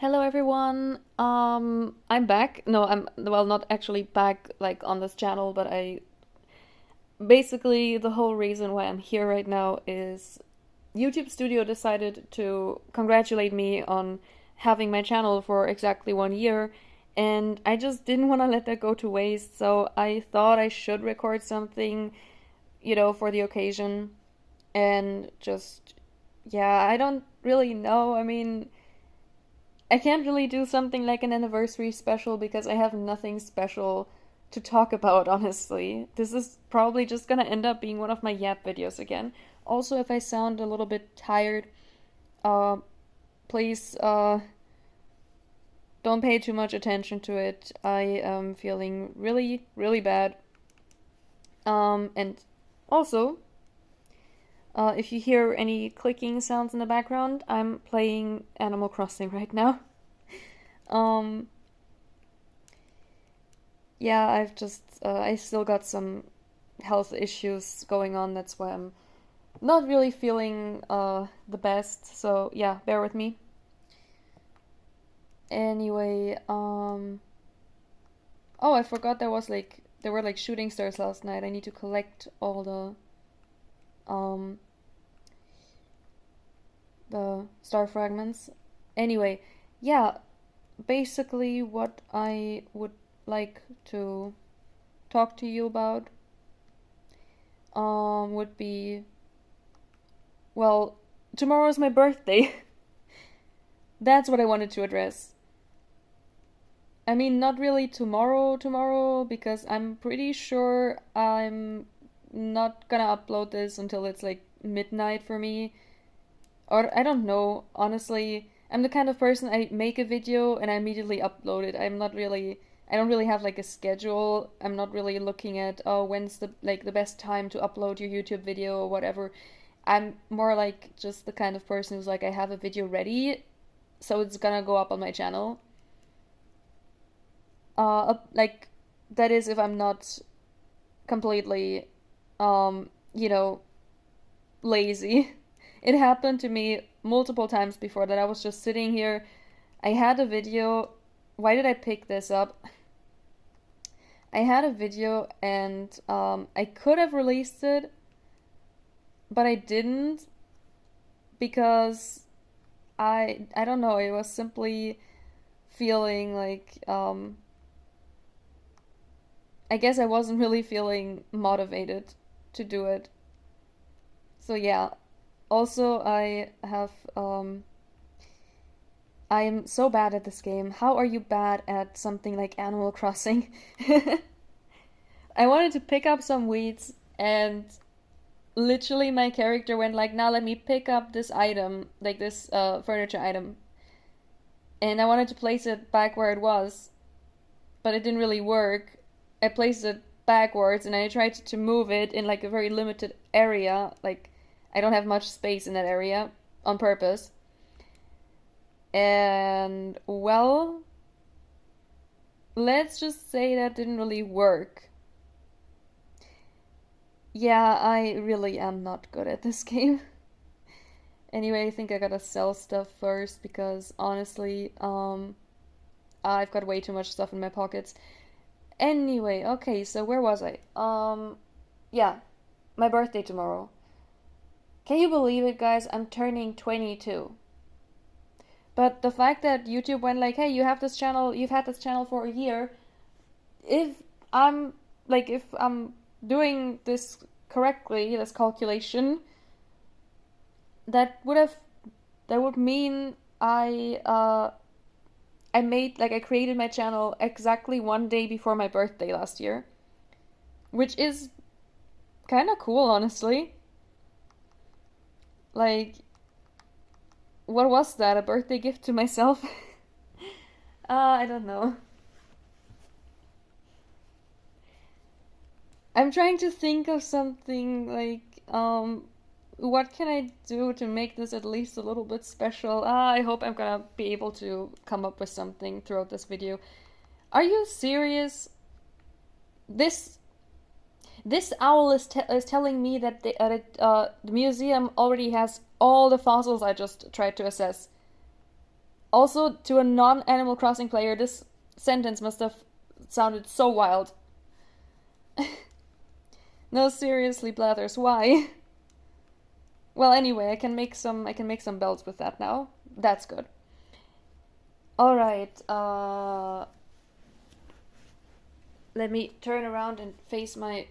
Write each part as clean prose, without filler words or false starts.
Hello everyone. I'm back. No, I'm well, not actually back like on this channel, but I basically the whole reason why I'm here right now is YouTube Studio decided to congratulate me on having my channel for exactly 1 year, and I just didn't want to let that go to waste, so I thought I should record something, for the occasion and just yeah, I don't really know. I mean, I can't really do something like an anniversary special because I have nothing special to talk about, honestly. This is probably just gonna end up being one of my Yap videos again. Also, if I sound a little bit tired, uh, please, don't pay too much attention to it. I am feeling really, really bad. And also, if you hear any clicking sounds in the background, I'm playing Animal Crossing right now. Um, Yeah, I still got some health issues going on. That's why I'm not really feeling the best. So, yeah, bear with me. Anyway, oh, I forgot there were like shooting stars last night. I need to collect all um the star fragments. Anyway, yeah, basically what I would like to talk to you about would be, well, tomorrow is my birthday. That's what I wanted to address. I mean, not really tomorrow, because I'm pretty sure I'm not gonna upload this until it's like midnight for me. Or I don't know, honestly. I'm the kind of person I make a video and I immediately upload it. I don't really have like a schedule. I'm not really looking at, oh, when's the best time to upload your YouTube video or whatever. I'm more like just the kind of person who's like, I have a video ready, so it's gonna go up on my channel. Like that is if I'm not completely, um, you know, lazy. It happened to me multiple times before that I was just sitting here. I had a video. Why did I pick this up? I had a video and I could have released it, but I didn't because I don't know. It was simply feeling like I guess I wasn't really feeling motivated to do it. So yeah. Also, I'm so bad at this game. How are you bad at something like Animal Crossing? I wanted to pick up some weeds and literally my character went like, "Now let me pick up this item, like this furniture item." And I wanted to place it back where it was, but it didn't really work. I placed it backwards and I tried to move it in like a very limited area. Like I don't have much space in that area on purpose. And well, let's just say that didn't really work. Yeah, I really am not good at this game. Anyway, I think I gotta sell stuff first because honestly, I've got way too much stuff in my pockets. Anyway, okay, so where was I? Yeah, my birthday tomorrow. Can you believe it, guys? I'm turning 22. But the fact that YouTube went like, "Hey, you've had this channel for a year. If I'm if I'm doing this correctly, this calculation, that would have that would mean I created my channel exactly 1 day before my birthday last year, which is kind of cool, honestly. Like, what was that? A birthday gift to myself? I don't know. I'm trying to think of something what can I do to make this at least a little bit special? I hope I'm gonna be able to come up with something throughout this video. Are you serious? This this owl is telling me that the museum already has all the fossils I just tried to assess. Also, to a non-Animal Crossing player, this sentence must have sounded so wild. No, seriously, Blathers, why? Well, anyway, I can make some bells with that now. That's good. All right. Let me turn around and face my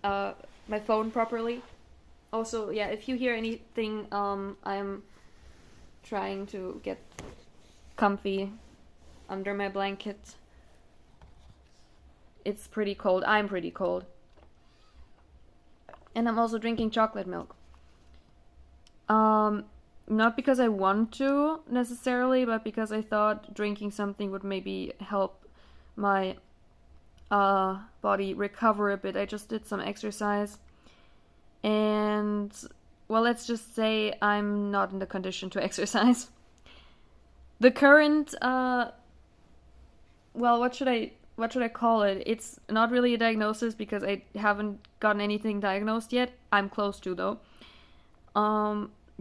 phone properly. Also, yeah, if you hear anything, I'm trying to get comfy under my blanket. It's pretty cold. I'm pretty cold. And I'm also drinking chocolate milk. Not because I want to necessarily, but because I thought drinking something would maybe help my body recover a bit. I just did some exercise, and well, let's just say I'm not in the condition to exercise. The current well, what should I call it? It's not really a diagnosis because I haven't gotten anything diagnosed yet. I'm close to though.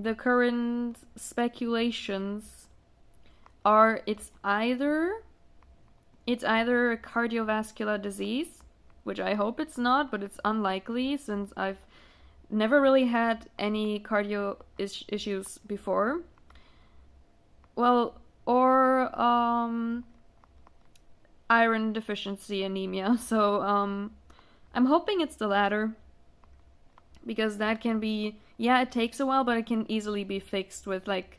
The current speculations are it's either a cardiovascular disease, which I hope it's not, but it's unlikely since I've never really had any cardio issues before. Well, or iron deficiency anemia. So I'm hoping it's the latter because that can be, yeah, it takes a while, but it can easily be fixed with like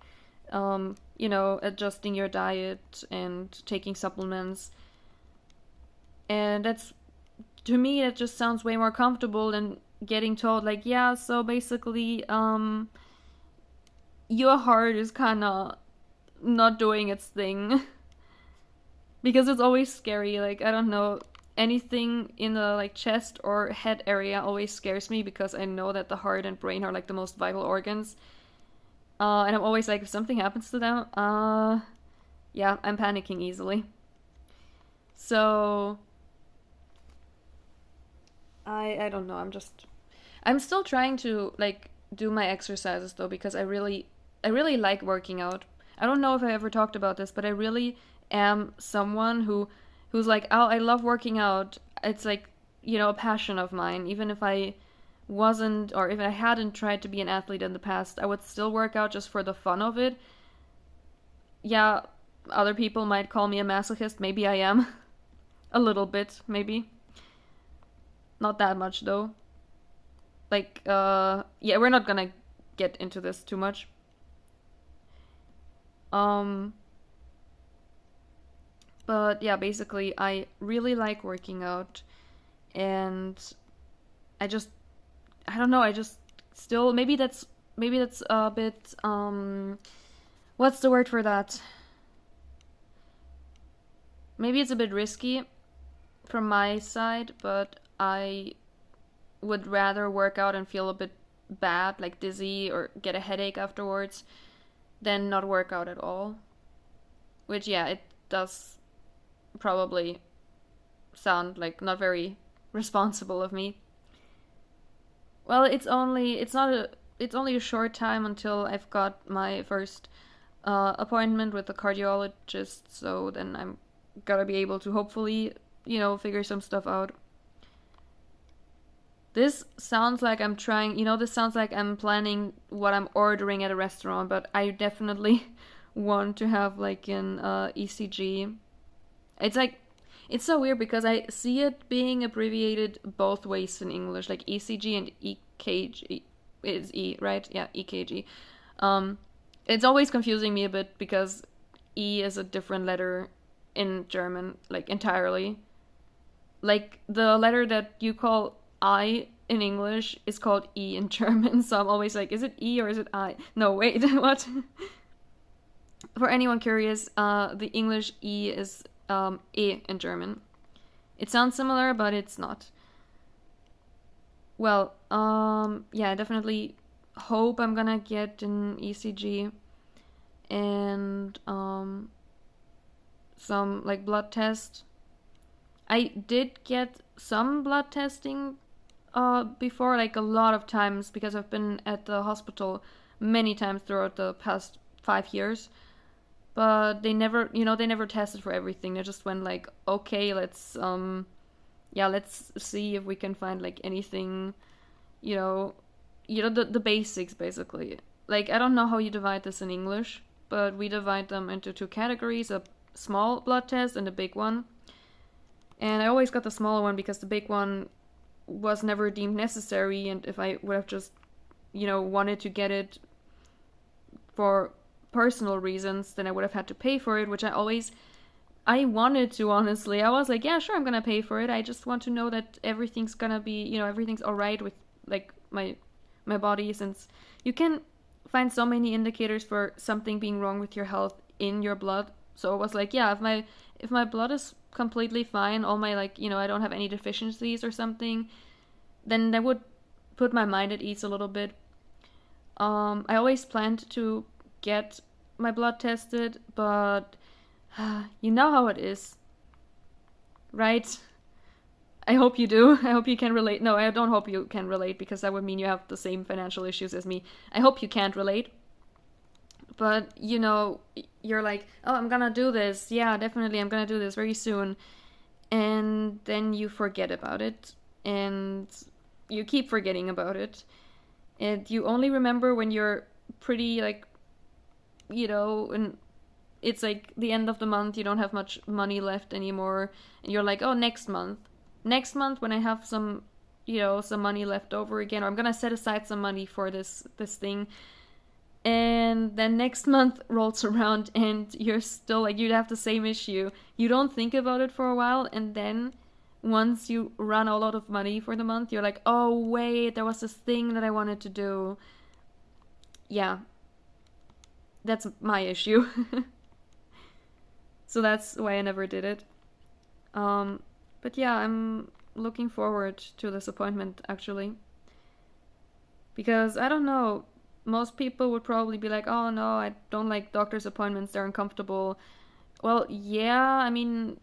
adjusting your diet and taking supplements. And that's, to me, it just sounds way more comfortable than getting told like, yeah, so basically your heart is kind of not doing its thing. Because it's always scary. Like, I don't know, anything in the like chest or head area always scares me because I know that the heart and brain are like the most vital organs. And I'm always like, if something happens to them, yeah, I'm panicking easily. So I don't know. I'm still trying to like do my exercises though because I really like working out. I don't know if I ever talked about this, but I really am someone who's like, oh, I love working out. It's like, a passion of mine. Even if I wasn't or if I hadn't tried to be an athlete in the past, I would still work out just for the fun of it. Yeah, other people might call me a masochist. Maybe I am. A little bit, maybe. Not that much though. Like, yeah, we're not gonna get into this too much. Um, but yeah, basically, I really like working out, and I just, I don't know, I just still maybe that's a bit what's the word for that? Maybe it's a bit risky from my side, but I would rather work out and feel a bit bad, like dizzy or get a headache afterwards, than not work out at all. Which, yeah, it does probably sound like not very responsible of me. Well, it's only a short time until I've got my first appointment with a cardiologist, so then I'm gonna be able to hopefully, figure some stuff out. This sounds like I'm trying, this sounds like I'm planning what I'm ordering at a restaurant, but I definitely want to have like an ECG. It's like, it's so weird because I see it being abbreviated both ways in English, like ECG and EKG. It's E, right? Yeah, EKG. Um, it's always confusing me a bit because E is a different letter in German, like entirely. Like the letter that you call I in English is called E in German, so I'm always like, is it E or is it I? No, wait, what? For anyone curious, the English E is E in German. It sounds similar, but it's not. Well, yeah, I definitely hope I'm gonna get an ECG and some like blood test. I did get some blood testing before, like a lot of times, because I've been at the hospital many times throughout the past 5 years. but they never tested for everything. They just went like, okay, let's see if we can find like anything, you know, the basics basically. Like, I don't know how you divide this in English, but we divide them into two categories: a small blood test and a big one. And I always got the smaller one because the big one was never deemed necessary, and if I would have just, wanted to get it for personal reasons, then I would have had to pay for it, which I wanted to, honestly. I was like, yeah, sure, I'm gonna pay for it. I just want to know that everything's gonna be, everything's alright with like my body, since you can find so many indicators for something being wrong with your health in your blood. So I was like, yeah, if my blood is completely fine, all my like, I don't have any deficiencies or something, then that would put my mind at ease a little bit. I always planned to get my blood tested, but you know how it is, right? I hope you do. I hope you can relate. No, I don't hope you can relate, because that would mean you have the same financial issues as me. I hope you can't relate. But, you're like, oh, I'm gonna do this. Yeah, definitely, I'm gonna do this very soon. And then you forget about it. And you keep forgetting about it. And you only remember when you're pretty, like, and it's like the end of the month, you don't have much money left anymore. And you're like, oh, next month. Next month, when I have some, some money left over again, or I'm gonna set aside some money for this thing. And then next month rolls around and you're still like, you'd have the same issue. You don't think about it for a while, and then once you run a lot of money for the month, you're like, oh wait, there was this thing that I wanted to do. Yeah, that's my issue. So that's why I never did it. But yeah, I'm looking forward to this appointment, actually. Because, I don't know, most people would probably be like, oh no, I don't like doctor's appointments, they're uncomfortable. Well, yeah, I mean,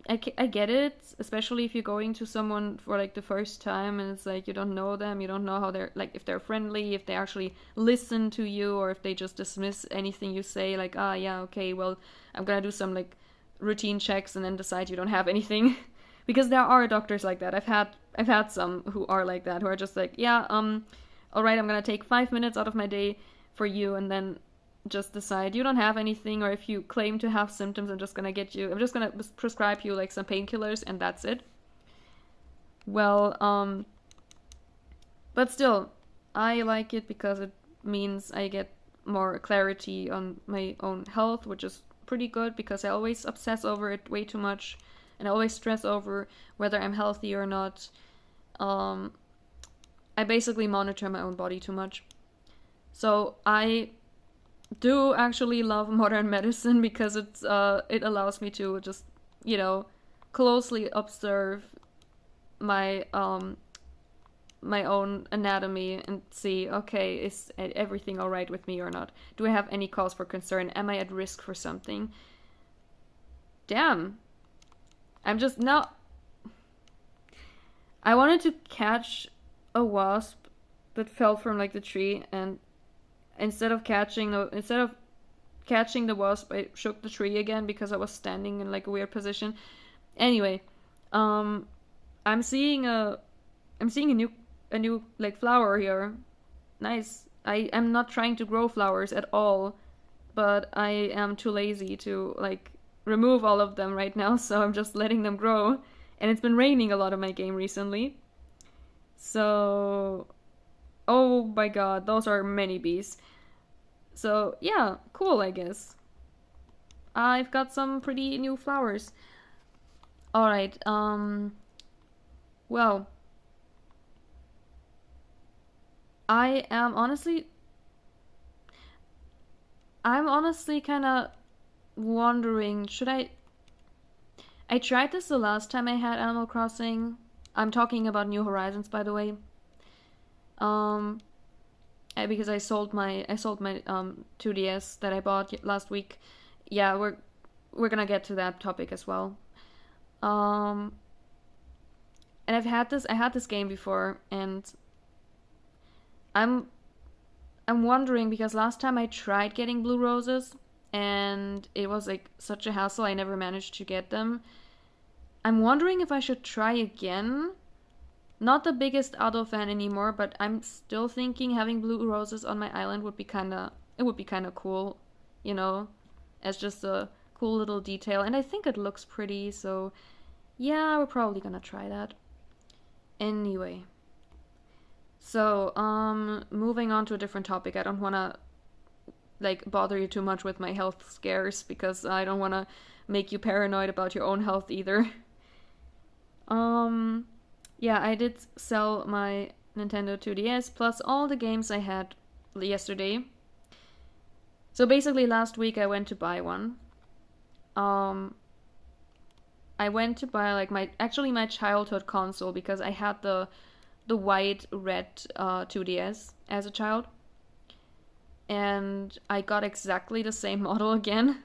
I get it, especially if you're going to someone for like the first time and it's like you don't know them, you don't know how they're, like, if they're friendly, if they actually listen to you, or if they just dismiss anything you say, like, ah, yeah, okay, well, I'm gonna do some like routine checks and then decide you don't have anything. Because there are doctors like that. I've had some who are like that, who are just like, yeah, all right, I'm gonna take 5 minutes out of my day for you, and then just decide you don't have anything, or if you claim to have symptoms, I'm just gonna prescribe you like some painkillers, and that's it. Well, but still, I like it because it means I get more clarity on my own health, which is pretty good, because I always obsess over it way too much, and I always stress over whether I'm healthy or not. I basically monitor my own body too much. So I do actually love modern medicine, because it allows me to just, closely observe my my own anatomy and see, okay, is everything all right with me or not? Do I have any cause for concern? Am I at risk for something? Damn. I'm just now. I wanted to catch a wasp that fell from like the tree, and instead of catching the wasp, I shook the tree again because I was standing in like a weird position. Anyway, I'm seeing a new like flower here. Nice. I am not trying to grow flowers at all, but I am too lazy to like remove all of them right now, so I'm just letting them grow. And it's been raining a lot in my game recently. So, oh my god, those are many bees. So, yeah, cool, I guess. I've got some pretty new flowers. Alright, well, I am honestly, I'm honestly kind of wondering, I tried this the last time I had Animal Crossing. I'm talking about New Horizons, by the way. Um, because I sold my 2DS that I bought last week. Yeah, we're gonna get to that topic as well. Um, and I had this game before, and I'm I'm wondering, because last time I tried getting blue roses, and it was like such a hassle. I never managed to get them. I'm wondering if I should try again. Not the biggest Ado fan anymore, but I'm still thinking having blue roses on my island would be kind of cool, you know, as just a cool little detail. And I think it looks pretty, so yeah, we're probably gonna try that. Anyway, so moving on to a different topic. I don't wanna like bother you too much with my health scares because I don't wanna make you paranoid about your own health either. Um, yeah, I did sell my Nintendo 2DS plus all the games I had yesterday. So basically, last week I went to buy one. Um, I went to buy like my childhood console because I had the white red 2DS as a child, and I got exactly the same model again,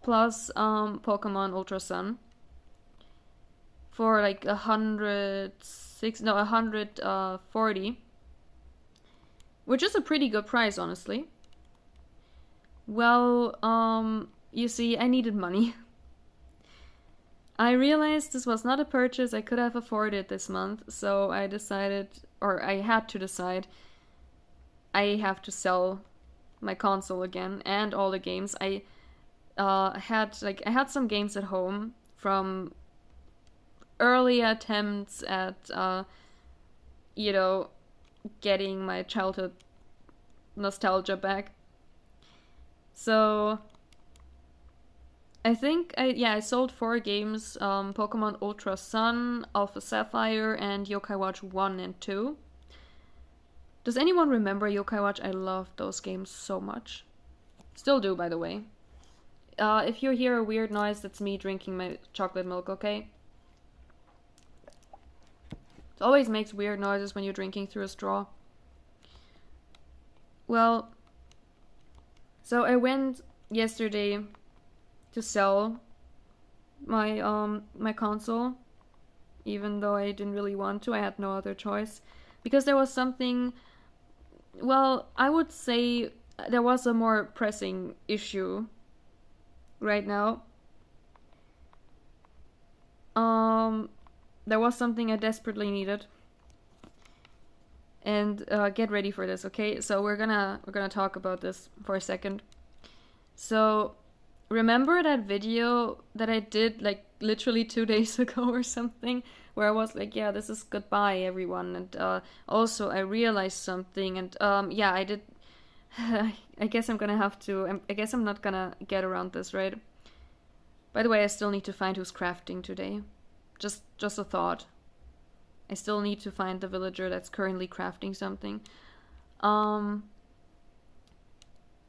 plus Pokemon Ultra Sun for like 140, which is a pretty good price, honestly. Well, you see, I needed money. I realized this was not a purchase I could have afforded this month, so I decided, or I had to decide, I have to sell my console again and all the games. I had some games at home from early attempts at you know, getting my childhood nostalgia back. So I sold 4 games: Pokemon Ultra Sun, Alpha Sapphire, and Yokai Watch 1 and 2. Does anyone remember Yokai Watch? I loved those games so much. Still do, by the way. If you hear a weird noise, that's me drinking my chocolate milk, okay? It always makes weird noises when you're drinking through a straw. Well, so I went yesterday to sell my console, even though I didn't really want to. I had no other choice because there was something. Well, I would say there was a more pressing issue right now. There was something I desperately needed, and get ready for this, okay? So we're gonna talk about this for a second. So remember that video that I did like literally 2 days ago or something, where I was like, yeah, this is goodbye, everyone, and also I realized something, and yeah, I did. I guess I'm gonna have to. I guess I'm not gonna get around this, right? By the way, I still need to find who's crafting today. Just a thought. I still need to find the villager that's currently crafting something.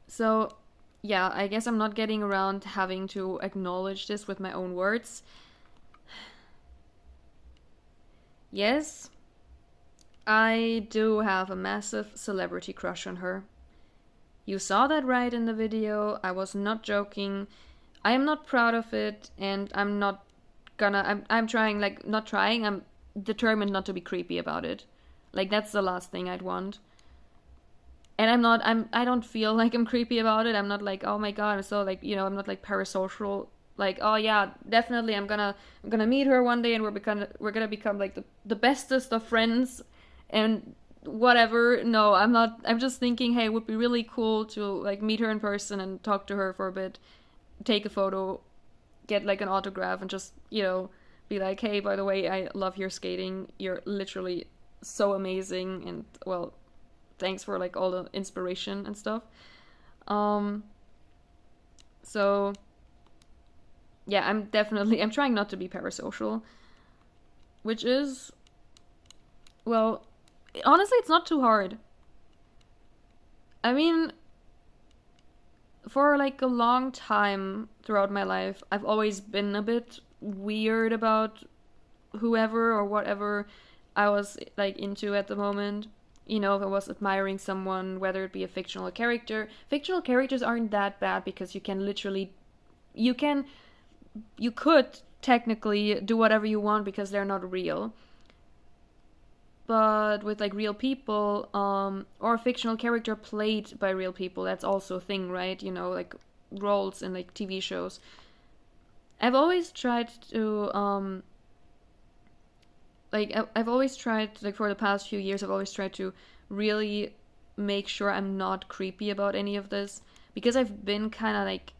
So yeah, I guess I'm not getting around having to acknowledge this with my own words. Yes, I do have a massive celebrity crush on her. You saw that right in the video. I was not joking. I am not proud of it, and I'm trying, like, not trying, I'm determined not to be creepy about it. Like, that's the last thing I'd want. And I don't feel like I'm creepy about it. I'm not like, oh my god, I'm so like, I'm not like parasocial. Like, oh yeah, definitely I'm gonna meet her one day and we're gonna become like the bestest of friends and whatever. No, I'm not. I'm just thinking, hey, it would be really cool to like meet her in person and talk to her for a bit, take a photo, get like an autograph, and just, be like, hey, by the way, I love your skating. You're literally so amazing, and well, thanks for like all the inspiration and stuff. So yeah, I'm trying not to be parasocial, which is, well, honestly, it's not too hard. I mean, for like a long time throughout my life, I've always been a bit weird about whoever or whatever I was like into at the moment. If I was admiring someone, whether it be a fictional character. Fictional characters aren't that bad because you could technically do whatever you want because they're not real. But with like real people, or a fictional character played by real people, that's also a thing, right? Like roles in like TV shows. I've always tried to I've always tried, like, for the past few years, I've always tried to really make sure I'm not creepy about any of this, because I've been kind of like,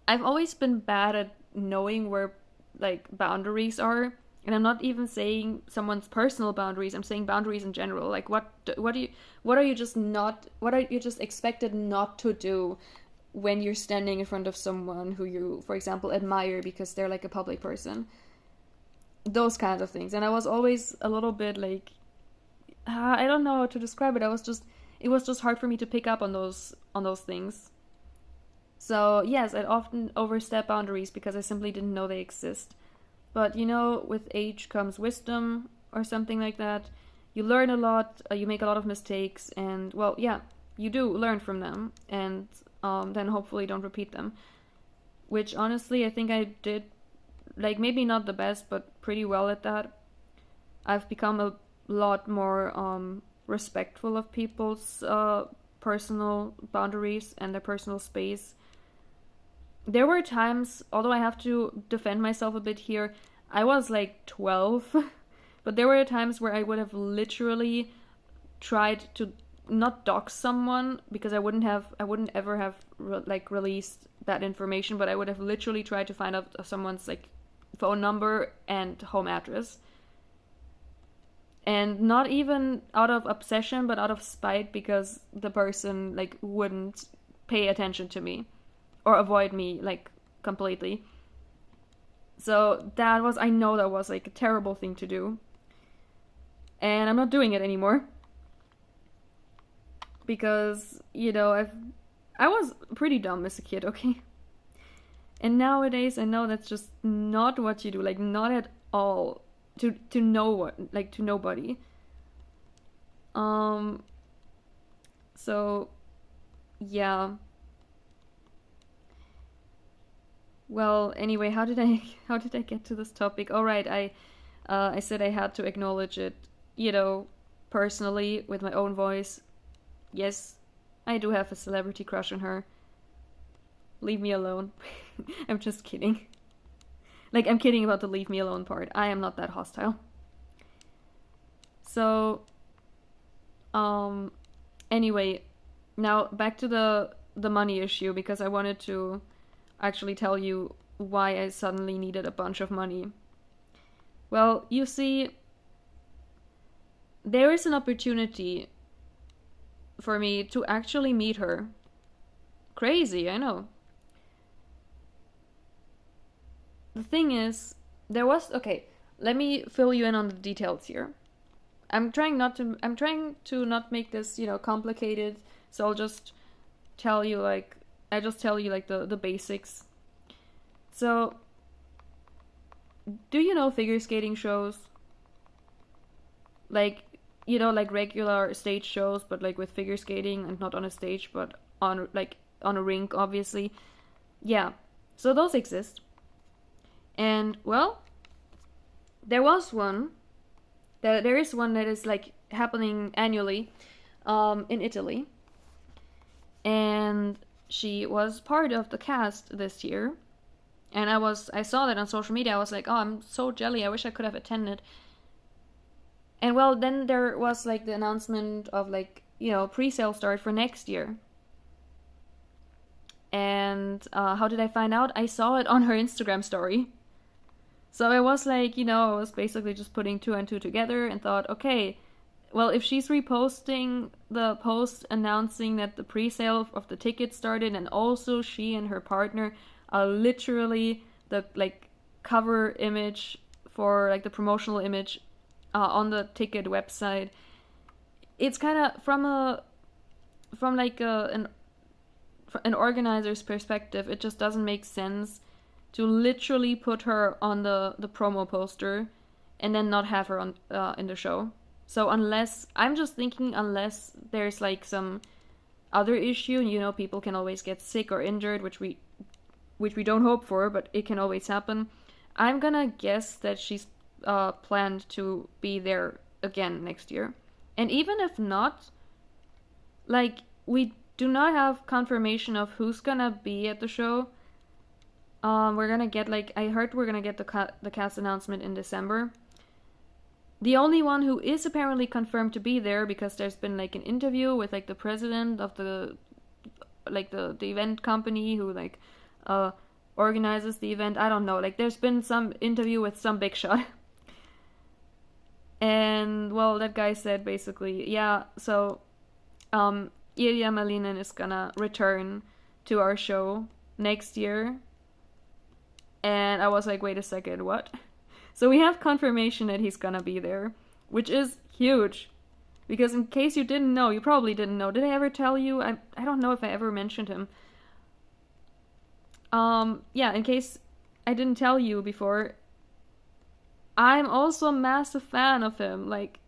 I've always been bad at knowing where like boundaries are. And I'm not even saying someone's personal boundaries, I'm saying boundaries in general. Like, what are you just not, what are you just expected not to do when you're standing in front of someone who you, for example, admire because they're like a public person? Those kinds of things. And I was always a little bit like, I don't know how to describe it. It was just hard for me to pick up on those things. So yes, I'd often overstep boundaries because I simply didn't know they exist. But you know, with age comes wisdom or something like that. You learn a lot, you make a lot of mistakes, and well, yeah, you do learn from them, and then hopefully don't repeat them. Which honestly, I think I did, like, maybe not the best, but pretty well at that. I've become a lot more respectful of people's personal boundaries and their personal space. There were times, although I have to defend myself a bit here, I was like 12, but there were times where I would have literally tried to not dox someone, because I wouldn't ever have released that information, but I would have literally tried to find out someone's like phone number and home address. And not even out of obsession, but out of spite, because the person like wouldn't pay attention to me or avoid me like completely. So I know that was like a terrible thing to do. And I'm not doing it anymore. Because, you know, I was pretty dumb as a kid, okay? And nowadays I know that's just not what you do, like not at all. To know what, like, to nobody. So yeah. Well, anyway, how did I get to this topic? All right, I said I had to acknowledge it, you know, personally with my own voice. Yes, I do have a celebrity crush on her. Leave me alone. I'm just kidding. Like, I'm kidding about the leave me alone part. I am not that hostile. So, anyway, now back to the money issue, because I wanted to actually tell you why I suddenly needed a bunch of money. Well, you see, there is an opportunity for me to actually meet her. Crazy, I know. The thing is, okay, let me fill you in on the details here. I'm trying to not make this, you know, complicated, so I'll just tell you like the basics. So, do you know figure skating shows? Like, you know, like regular stage shows, but like with figure skating, and not on a stage, but on a rink, obviously. Yeah. So those exist. And well, there is one that is like happening annually in Italy. And she was part of the cast this year. And I saw that on social media. I was like, oh, I'm so jelly. I wish I could have attended. And well, then there was like the announcement of like, you know, pre-sale start for next year. And how did I find out? I saw it on her Instagram story. So I was like, you know, I was basically just putting two and two together and thought, okay, well, if she's reposting the post announcing that the pre-sale of the tickets started, and also she and her partner are literally the like cover image for like the promotional image on the ticket website, it's kind of from like an organizer's perspective, it just doesn't make sense to literally put her on the promo poster and then not have her on in the show. So I'm just thinking, unless there's like some other issue, you know, people can always get sick or injured, which we don't hope for, but it can always happen. I'm gonna guess that she's planned to be there again next year. And even if not, like, do not have confirmation of who's gonna be at the show. We're gonna get like I heard we're gonna get the cast announcement in December. The only one who is apparently confirmed to be there, because there's been like an interview with like the president of the event company who like organizes the event. I don't know. Like there's been some interview with some big shot. And well, that guy said basically, yeah, so Ilya Malinin is gonna return to our show next year. And I was like, wait a second, what? So we have confirmation that he's gonna be there, which is huge. Because in case you didn't know, you probably didn't know. Did I ever tell you? I don't know if I ever mentioned him. Yeah, in case I didn't tell you before, I'm also a massive fan of him. Like,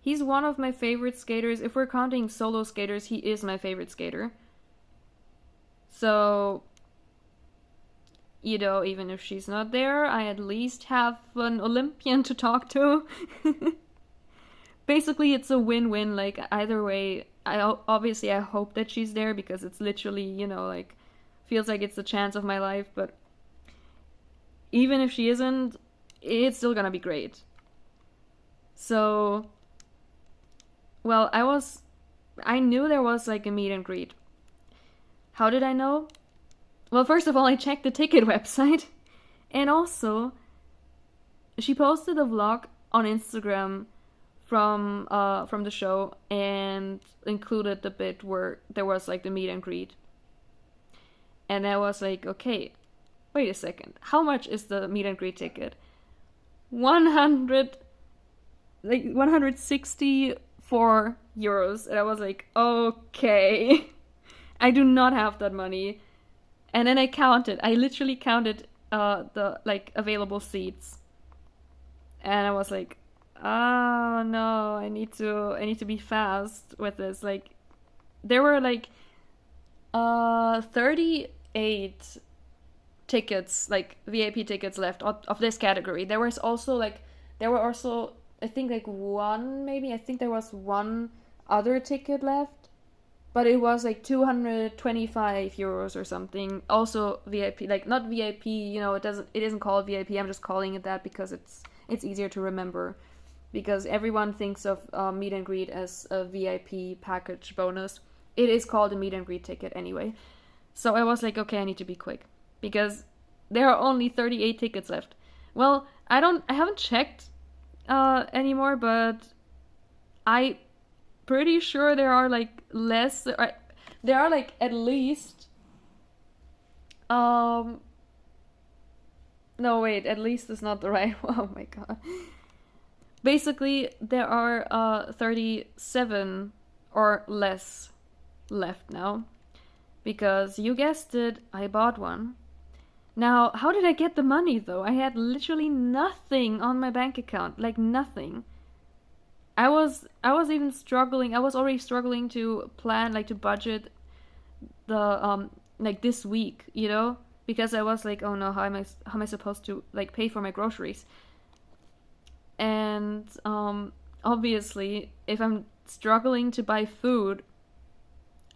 he's one of my favorite skaters. If we're counting solo skaters, he is my favorite skater. So, you know, even if she's not there, I at least have an Olympian to talk to. Basically, it's a win-win. Like, either way, I hope that she's there, because it's literally, you know, like, feels like it's the chance of my life. But even if she isn't, it's still gonna be great. So, well, I knew there was like a meet and greet. How did I know? Well, first of all, I checked the ticket website, and also she posted a vlog on Instagram from the show, and included the bit where there was like the meet and greet. And I was like, okay, wait a second, how much is the meet and greet ticket? 164 euros. And I was like, okay, I do not have that money. And then I literally counted the like available seats, and I was like, oh no, I need to be fast with this. Like, there were like 38 tickets, like VIP tickets left of this category. There were also I think like I think there was one other ticket left, but it was like 225 euros or something. Also VIP, like not VIP, you know, it isn't called VIP. I'm just calling it that because it's easier to remember, because everyone thinks of meet and greet as a VIP package bonus. It is called a meet and greet ticket anyway. So I was like, okay, I need to be quick, because there are only 38 tickets left. Well, I haven't checked anymore, but I pretty sure there are like less. There are like at least. No, wait. At least is not the right. Oh my god. Basically, there are 37 or less left now, because you guessed it, I bought one. Now, how did I get the money though? I had literally nothing on my bank account, like nothing. I was even struggling. I was already struggling to plan, like to budget the like this week, you know, because I was like, oh no, how am I supposed to like pay for my groceries? And obviously, if I'm struggling to buy food,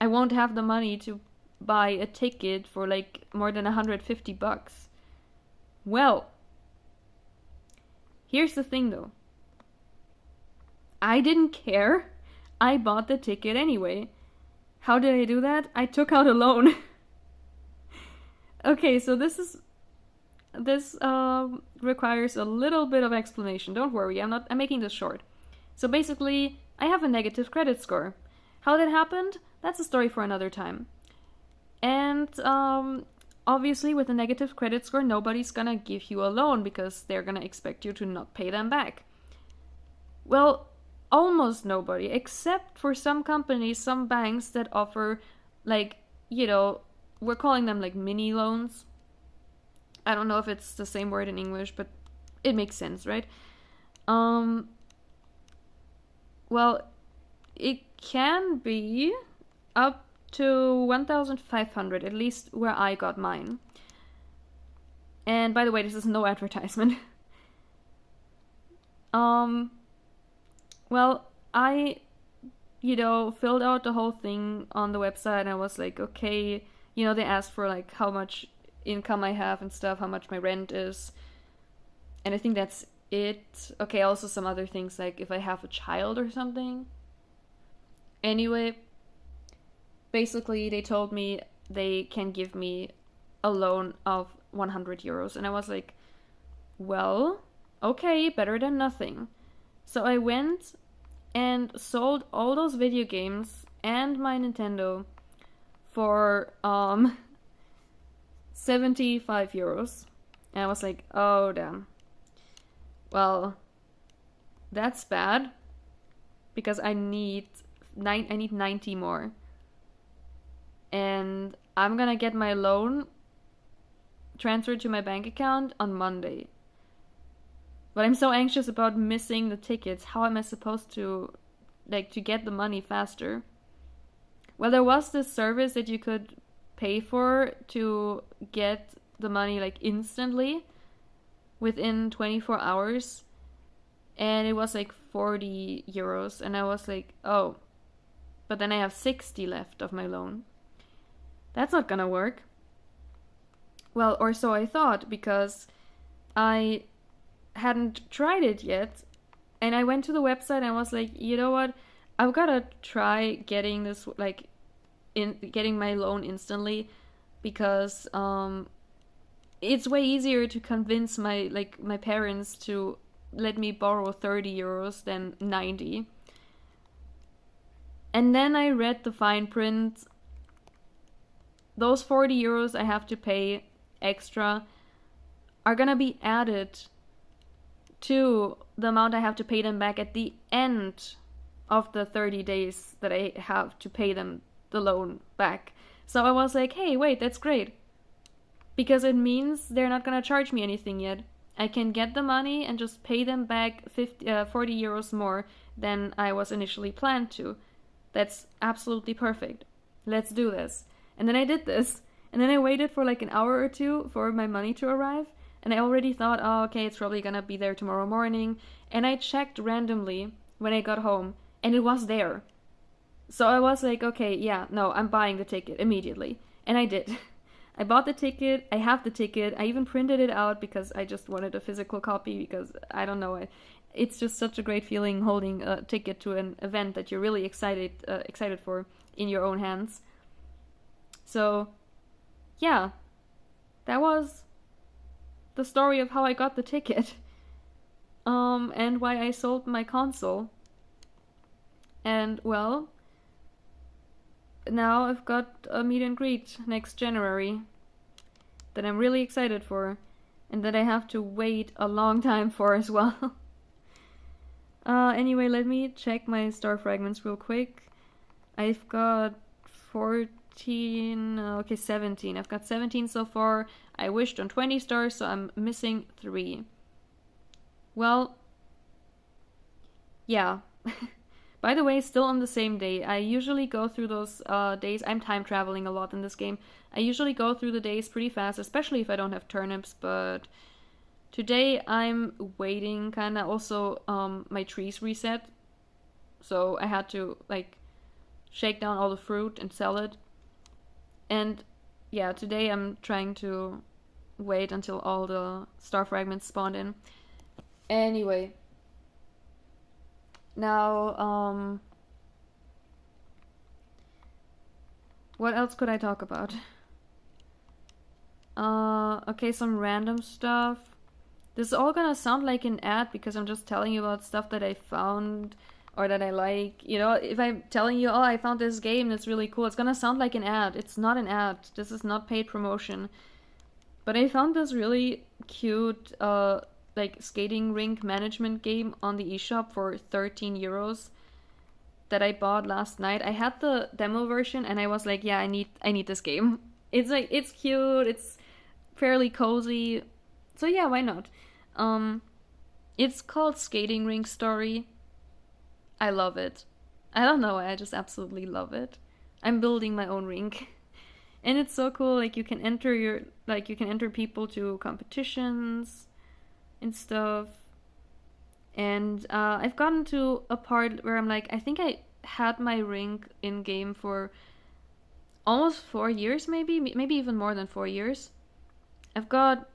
I won't have the money to buy a ticket for like more than 150 bucks. Well, here's the thing though. I didn't care. I bought the ticket anyway. How did I do that? I took out a loan. Okay, so this requires a little bit of explanation. Don't worry, I'm making this short. So basically, I have a negative credit score. How that happened? That's a story for another time. And obviously, with a negative credit score, nobody's gonna give you a loan, because they're gonna expect you to not pay them back. Well, almost nobody, except for some companies, some banks that offer, like, you know, we're calling them like mini loans. I don't know if it's the same word in English, but it makes sense, right? Well, it can be up to 1,500, at least where I got mine. And by the way, this is no advertisement. Well, I filled out the whole thing on the website, and I was like, okay, they asked for like how much income I have and stuff, how much my rent is. And I think that's it. Okay, also some other things like if I have a child or something. Anyway, basically they told me they can give me a loan of 100 euros. And I was like, well, okay, better than nothing. So I went and sold all those video games and my Nintendo for 75 euros. And I was like, oh damn. Well, that's bad because I need 90 more. And I'm gonna get my loan transferred to my bank account on Monday. But I'm so anxious about missing the tickets. How am I supposed to get the money faster? Well, there was this service that you could pay for to get the money like instantly within 24 hours. And it was like 40 euros. And I was like, oh, but then I have 60 left of my loan. That's not gonna work. Well, or so I thought, because I hadn't tried it yet. And I went to the website and I was like, you know what? I've gotta try getting this, getting my loan instantly, because it's way easier to convince my parents to let me borrow 30 euros than 90. And then I read the fine print. Those 40 euros I have to pay extra are gonna be added to the amount I have to pay them back at the end of the 30 days that I have to pay them the loan back. So I was like, hey, wait, that's great. Because it means they're not gonna charge me anything yet. I can get the money and just pay them back 40 euros more than I was initially planned to. That's absolutely perfect. Let's do this. And then I did this. And then I waited for like an hour or two for my money to arrive. And I already thought, oh, okay, it's probably gonna be there tomorrow morning. And I checked randomly when I got home, and it was there. So I was like, okay, yeah, no, I'm buying the ticket immediately. And I did. I bought the ticket, I have the ticket, I even printed it out because I just wanted a physical copy, because I don't know, it's just such a great feeling holding a ticket to an event that you're really excited for in your own hands. So, yeah, that was the story of how I got the ticket, and why I sold my console. And well, now I've got a meet and greet next January that I'm really excited for, and that I have to wait a long time for as well. Anyway, let me check my star fragments real quick. I've got 14, okay, 17. I've got 17 so far. I wished on 20 stars, so I'm missing 3. Well, yeah. By the way, still on the same day. I usually go through those days. I'm time traveling a lot in this game. I usually go through the days pretty fast, especially if I don't have turnips, but today I'm waiting kinda. Also, my trees reset, so I had to shake down all the fruit and sell it. And yeah, today I'm trying to wait until all the star fragments spawn in. Anyway, now, what else could I talk about? Okay, some random stuff. This is all gonna sound like an ad because I'm just telling you about stuff that I found or that I like. If I'm telling you, oh, I found this game that's really cool, it's gonna sound like an ad. It's not an ad. This is not paid promotion. But I found this really cute, skating rink management game on the eShop for 13 euros that I bought last night. I had the demo version and I was like, yeah, I need this game. It's cute, it's fairly cozy. So yeah, why not? It's called Skating Rink Story. I love it. I don't know, I just absolutely love it. I'm building my own rink. And it's so cool, you can enter people to competitions and stuff. And I've gotten to a part where I'm like, I think I had my ring in game for almost 4 years, maybe even more than 4 years. I've got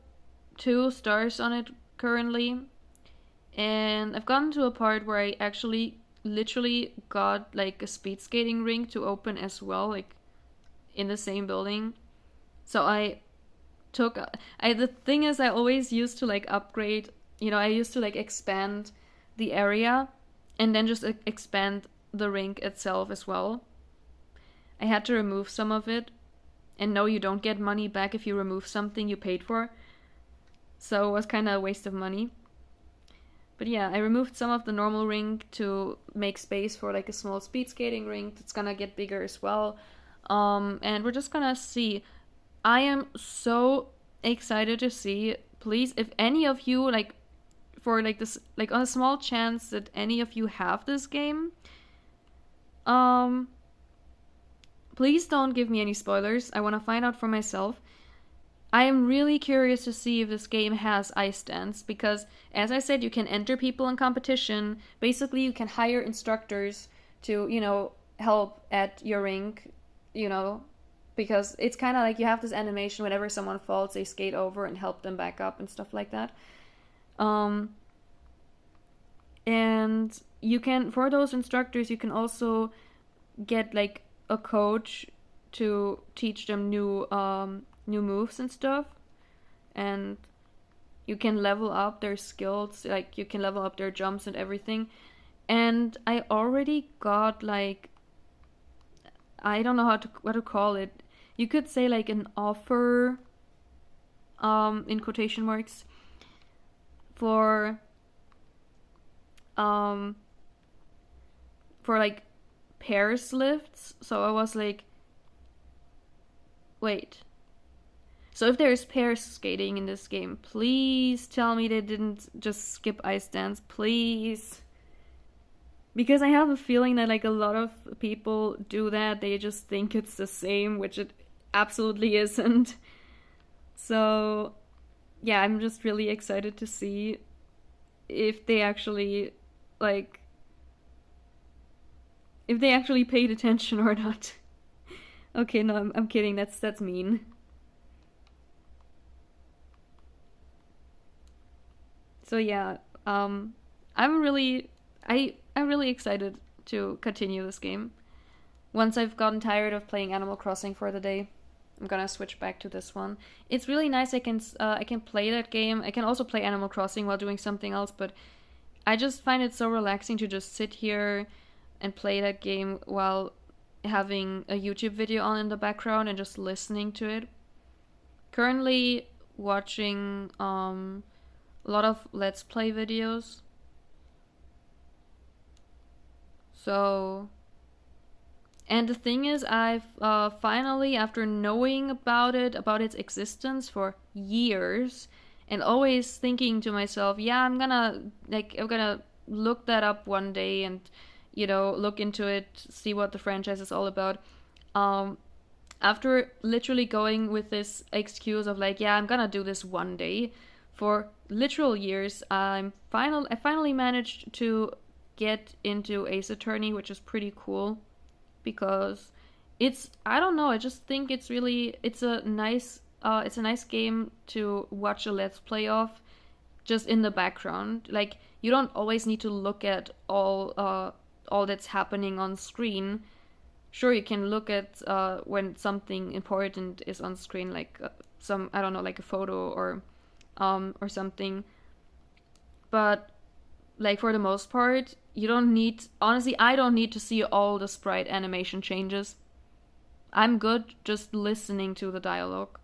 2 stars on it currently, and I've gotten to a part where I actually literally got like a speed skating rink to open as well, like in the same building. So I took I the thing is I always used to like upgrade, I used to like expand the area and then just expand the rink itself as well. I had to remove some of it, and no, you don't get money back if you remove something you paid for. So it was kind of a waste of money. But yeah, I removed some of the normal rink to make space for like a small speed skating rink that's gonna get bigger as well. And we're just gonna see. I am so excited to see. Please, if any of you like, for like this, like on a small chance that any of you have this game, um, please don't give me any spoilers. I want to find out for myself. I am really curious to see if this game has ice dance because, as I said, you can enter people in competition. Basically, you can hire instructors to, help at your rink, because it's kind of like you have this animation whenever someone falls, they skate over and help them back up and stuff like that. And you can, for those instructors, you can also get like a coach to teach them new moves and stuff, and you can level up their skills, like you can level up their jumps and everything. And I already got like, I don't know what to call it. You could say like an offer, in quotation marks, for um for like pairs lifts. So I was like, wait. So if there's pairs skating in this game, please tell me they didn't just skip ice dance, please. Because I have a feeling that like a lot of people do that. They just think it's the same, which it absolutely isn't. So yeah, I'm just really excited to see if they actually like if they actually paid attention or not. Okay, no, I'm kidding. That's mean. So yeah, I'm really I'm really excited to continue this game. Once I've gotten tired of playing Animal Crossing for the day, I'm gonna switch back to this one. It's really nice. I can play that game. I can also play Animal Crossing while doing something else, but I just find it so relaxing to just sit here and play that game while having a YouTube video on in the background and just listening to it. Currently watching a lot of Let's Play videos. So, and the thing is, I've finally, after knowing about its existence for years, and always thinking to myself, yeah, I'm gonna look that up one day and, look into it, see what the franchise is all about. After literally going with this excuse of like, yeah, I'm gonna do this one day, for literal years, I finally managed to get into Ace Attorney, which is pretty cool because I don't know, I just think it's a nice game to watch a let's play of just in the background. Like you don't always need to look at all that's happening on screen. Sure, you can look at when something important is on screen, like some, I don't know, like a photo or something. But like for the most part, you don't need, honestly, I don't need to see all the sprite animation changes. I'm good just listening to the dialogue.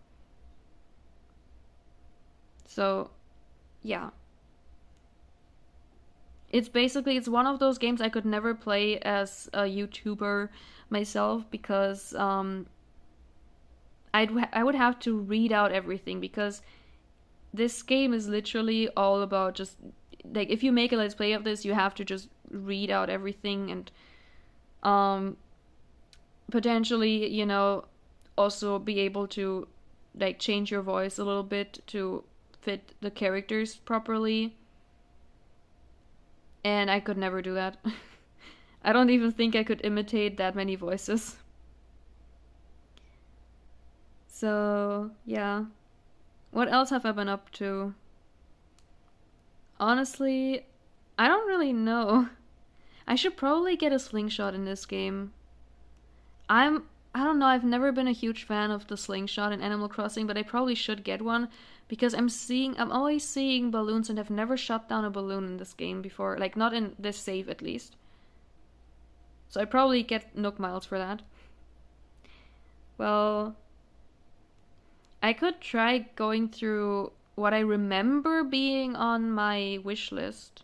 So, yeah. It's one of those games I could never play as a YouTuber myself because I would have to read out everything because this game is literally all about just like if you make a let's play of this, you have to just read out everything and potentially, also be able to like change your voice a little bit to fit the characters properly. And I could never do that. I don't even think I could imitate that many voices. So, yeah. What else have I been up to? Honestly, I don't really know. I should probably get a slingshot in this game. I'm I don't know, I've never been a huge fan of the slingshot in Animal Crossing, but I probably should get one because I'm always seeing balloons and I've never shot down a balloon in this game before, like not in this save at least. So I probably get Nook Miles for that. Well, I could try going through what I remember being on my wish list.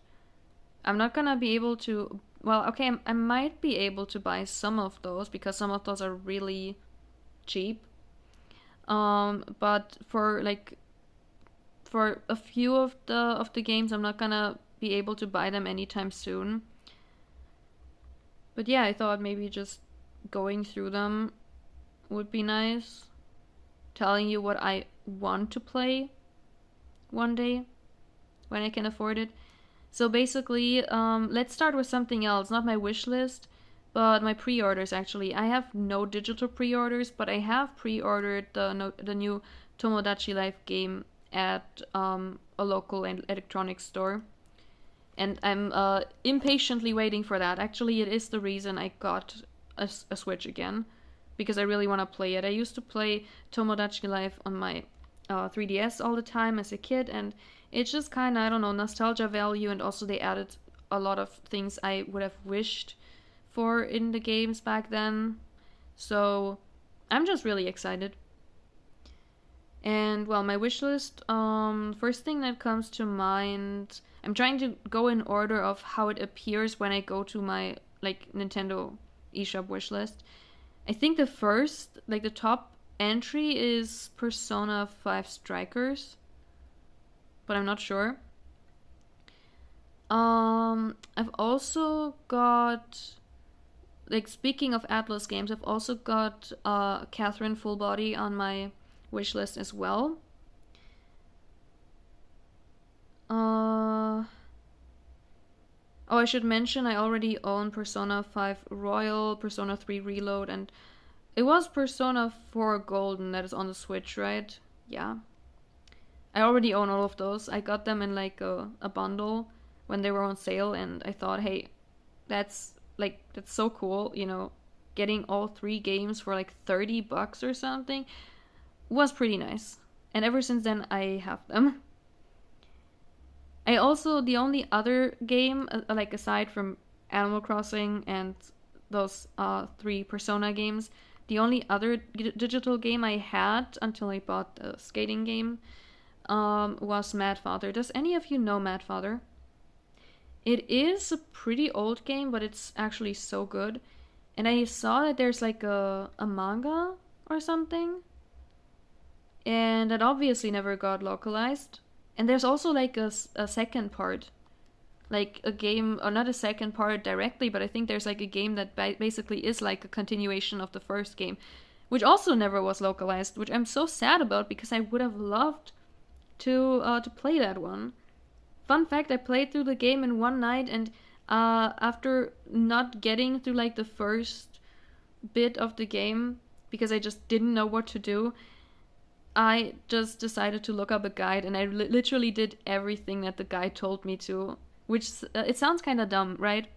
I'm not gonna be able to. Well, okay, I might be able to buy some of those because some of those are really cheap. But for a few of the games, I'm not gonna be able to buy them anytime soon. But yeah, I thought maybe just going through them would be nice. Telling you what I want to play one day when I can afford it. So basically, let's start with something else. Not my wish list, but my pre-orders. Actually, I have no digital pre-orders, but I have pre-ordered the new Tomodachi Life game at a local electronics store, and I'm impatiently waiting for that. Actually, it is the reason I got a Switch again, because I really want to play it. I used to play Tomodachi Life on my 3DS all the time as a kid, and it's just kind of, I don't know, nostalgia value, and also they added a lot of things I would have wished for in the games back then. So I'm just really excited. And well, my wish list, first thing that comes to mind, I'm trying to go in order of how it appears when I go to my like Nintendo eShop wish list. I think the first, like the top entry is Persona 5 Strikers, but I'm not sure. I've also got, like, speaking of Atlas games, I've also got Catherine Full Body on my wish list as well. Oh, I should mention I already own Persona 5 Royal, Persona 3 Reload, and it was Persona 4 Golden that is on the Switch, right? Yeah. I already own all of those. I got them in like a bundle when they were on sale, and I thought, hey, that's so cool, getting all three games for like $30 or something was pretty nice. And ever since then, I have them. I also, the only other game, like aside from Animal Crossing and those three Persona games, the only other digital game I had until I bought the skating game was Mad Father. Does any of you know Mad Father? It is a pretty old game, but it's actually so good. And I saw that there's like a manga or something, and that obviously never got localized. And there's also like a second part, like a game, or not a second part directly, but I think there's like a game that basically is like a continuation of the first game, which also never was localized, which I'm so sad about because I would have loved to play that one. Fun fact: I played through the game in one night, and after not getting through like the first bit of the game because I just didn't know what to do, I just decided to look up a guide, and I literally did everything that the guide told me to. Which it sounds kind of dumb, right?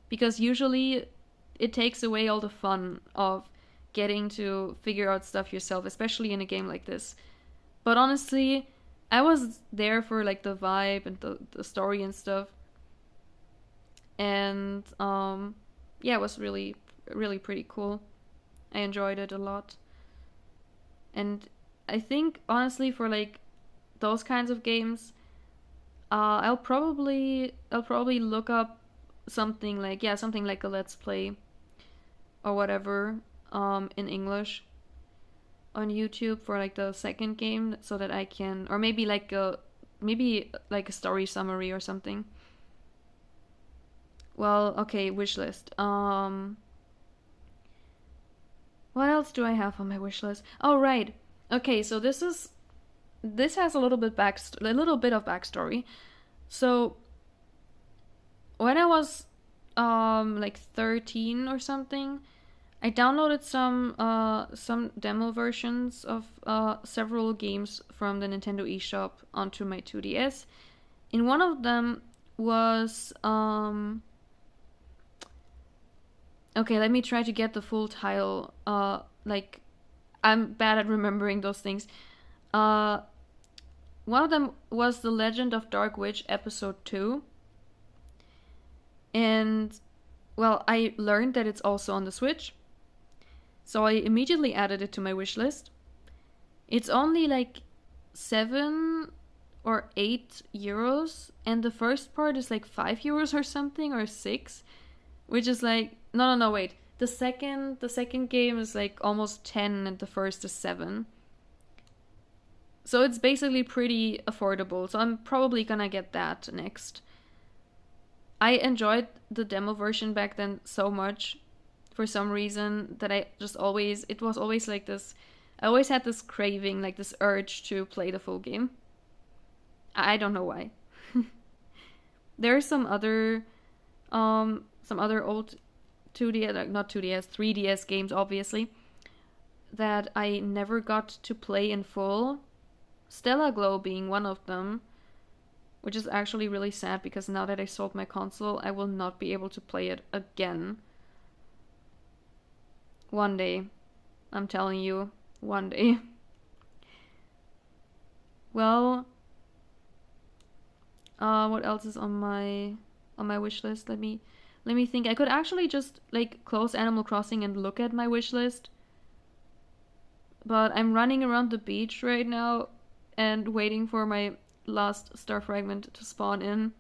Because usually it takes away all the fun of getting to figure out stuff yourself, especially in a game like this. But honestly, I was there for like the vibe and the story and stuff. And yeah, it was really, really pretty cool. I enjoyed it a lot. And I think honestly for like those kinds of games, I'll probably look up something like a let's play or whatever in English on YouTube for like the second game so that I can, or maybe like a story summary or something. Well, okay, wish list. What else do I have on my wish list? Oh, right. Okay, so this has a little bit of backstory. So when I was like 13 or something. I downloaded some demo versions of several games from the Nintendo eShop onto my 2DS. And one of them was okay, let me try to get the full title. Like I'm bad at remembering those things. Uh One of them was The Legend of Dark Witch Episode 2. And well, I learned that it's also on the Switch. So I immediately added it to my wish list. It's only like 7 or 8 euros, and the first part is like 5 euros or something, or 6, which is like no, wait. The second game is like almost 10 and the first is 7. So it's basically pretty affordable. So I'm probably gonna get that next. I enjoyed the demo version back then so much for some reason that it was always like this. I always had this craving, like this urge to play the full game. I don't know why. There are some other old 2DS, like not 2DS, 3DS games, obviously, that I never got to play in full. Stellar Glow being one of them, which is actually really sad because now that I sold my console, I will not be able to play it again. One day. I'm telling you, one day. Well, what else is on my wish list? Let me think. I could actually just like close Animal Crossing and look at my wish list. But I'm running around the beach right now and waiting for my last star fragment to spawn in.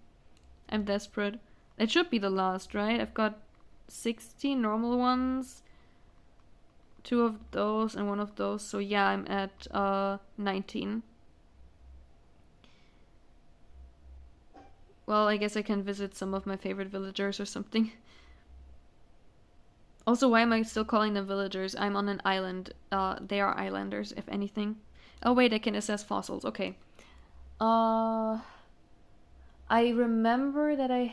I'm desperate. It should be the last, right? I've got 16 normal ones, 2 of those and 1 of those. So yeah, I'm at 19. Well, I guess I can visit some of my favorite villagers or something. Also, why am I still calling them villagers? I'm on an island. They are islanders, if anything. Oh wait, I can assess fossils. Okay. I remember that I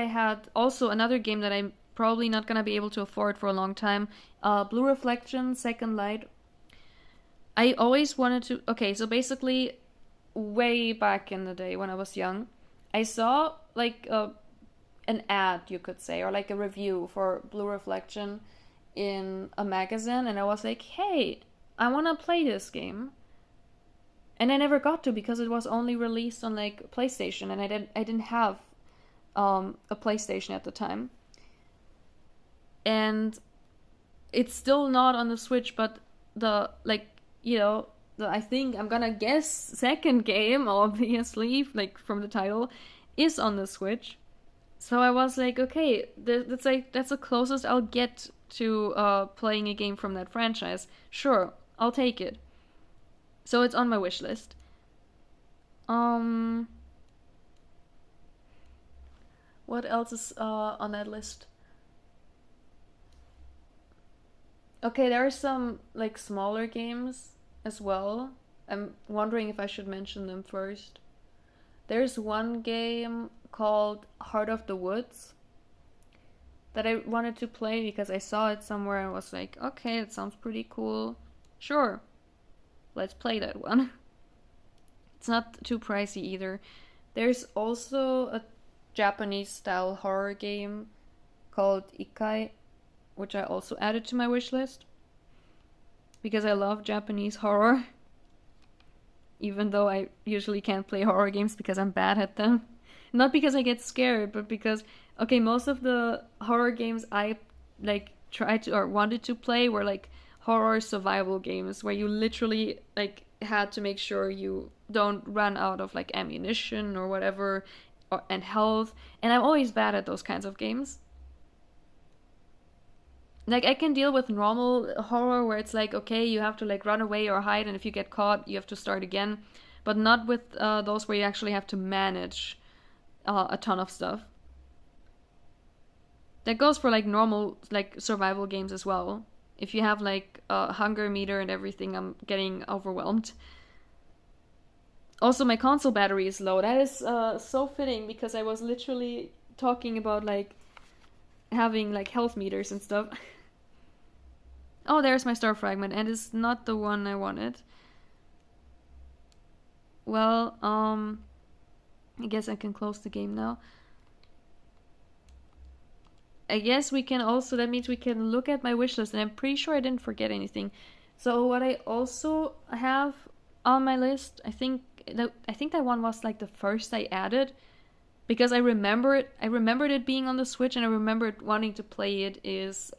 had also another game that I'm probably not gonna be able to afford for a long time. Blue Reflection, Second Light. I always wanted to. Okay, so basically, way back in the day when I was young, I saw like an ad, you could say, or like a review for Blue Reflection in a magazine, and I was like, hey, I want to play this game. And I never got to because it was only released on like PlayStation, and I didn't have a PlayStation at the time. And it's still not on the Switch, but the like, I think I'm gonna guess second game, obviously, like from the title, is on the Switch. So I was like, okay, that's the closest I'll get to playing a game from that franchise. Sure, I'll take it. So it's on my wish list. What else is on that list? Okay, there are some like smaller games as well. I'm wondering if I should mention them first. There's one game called Heart of the Woods that I wanted to play because I saw it somewhere and was like, okay, it sounds pretty cool. Sure, let's play that one. It's not too pricey either. There's also a Japanese style horror game called Ikai, which I also added to my wish list because I love Japanese horror. Even though I usually can't play horror games because I'm bad at them. Not because I get scared, but because, okay, most of the horror games I like tried to or wanted to play were like horror survival games where you literally like had to make sure you don't run out of like ammunition or whatever and health. And I'm always bad at those kinds of games. Like I can deal with normal horror where it's like, okay, you have to like run away or hide, and if you get caught, you have to start again. But not with those where you actually have to manage a ton of stuff. That goes for like normal like survival games as well. If you have like a hunger meter and everything, I'm getting overwhelmed. Also, my console battery is low. That is so fitting because I was literally talking about like having like health meters and stuff. Oh, there's my star fragment, and it's not the one I wanted. Well, I guess I can close the game now. I guess we can also, that means we can look at my wish list, and I'm pretty sure I didn't forget anything. So what I also have on my list, I think that one was like the first I added because I remembered it being on the Switch, and I remembered wanting to play it, is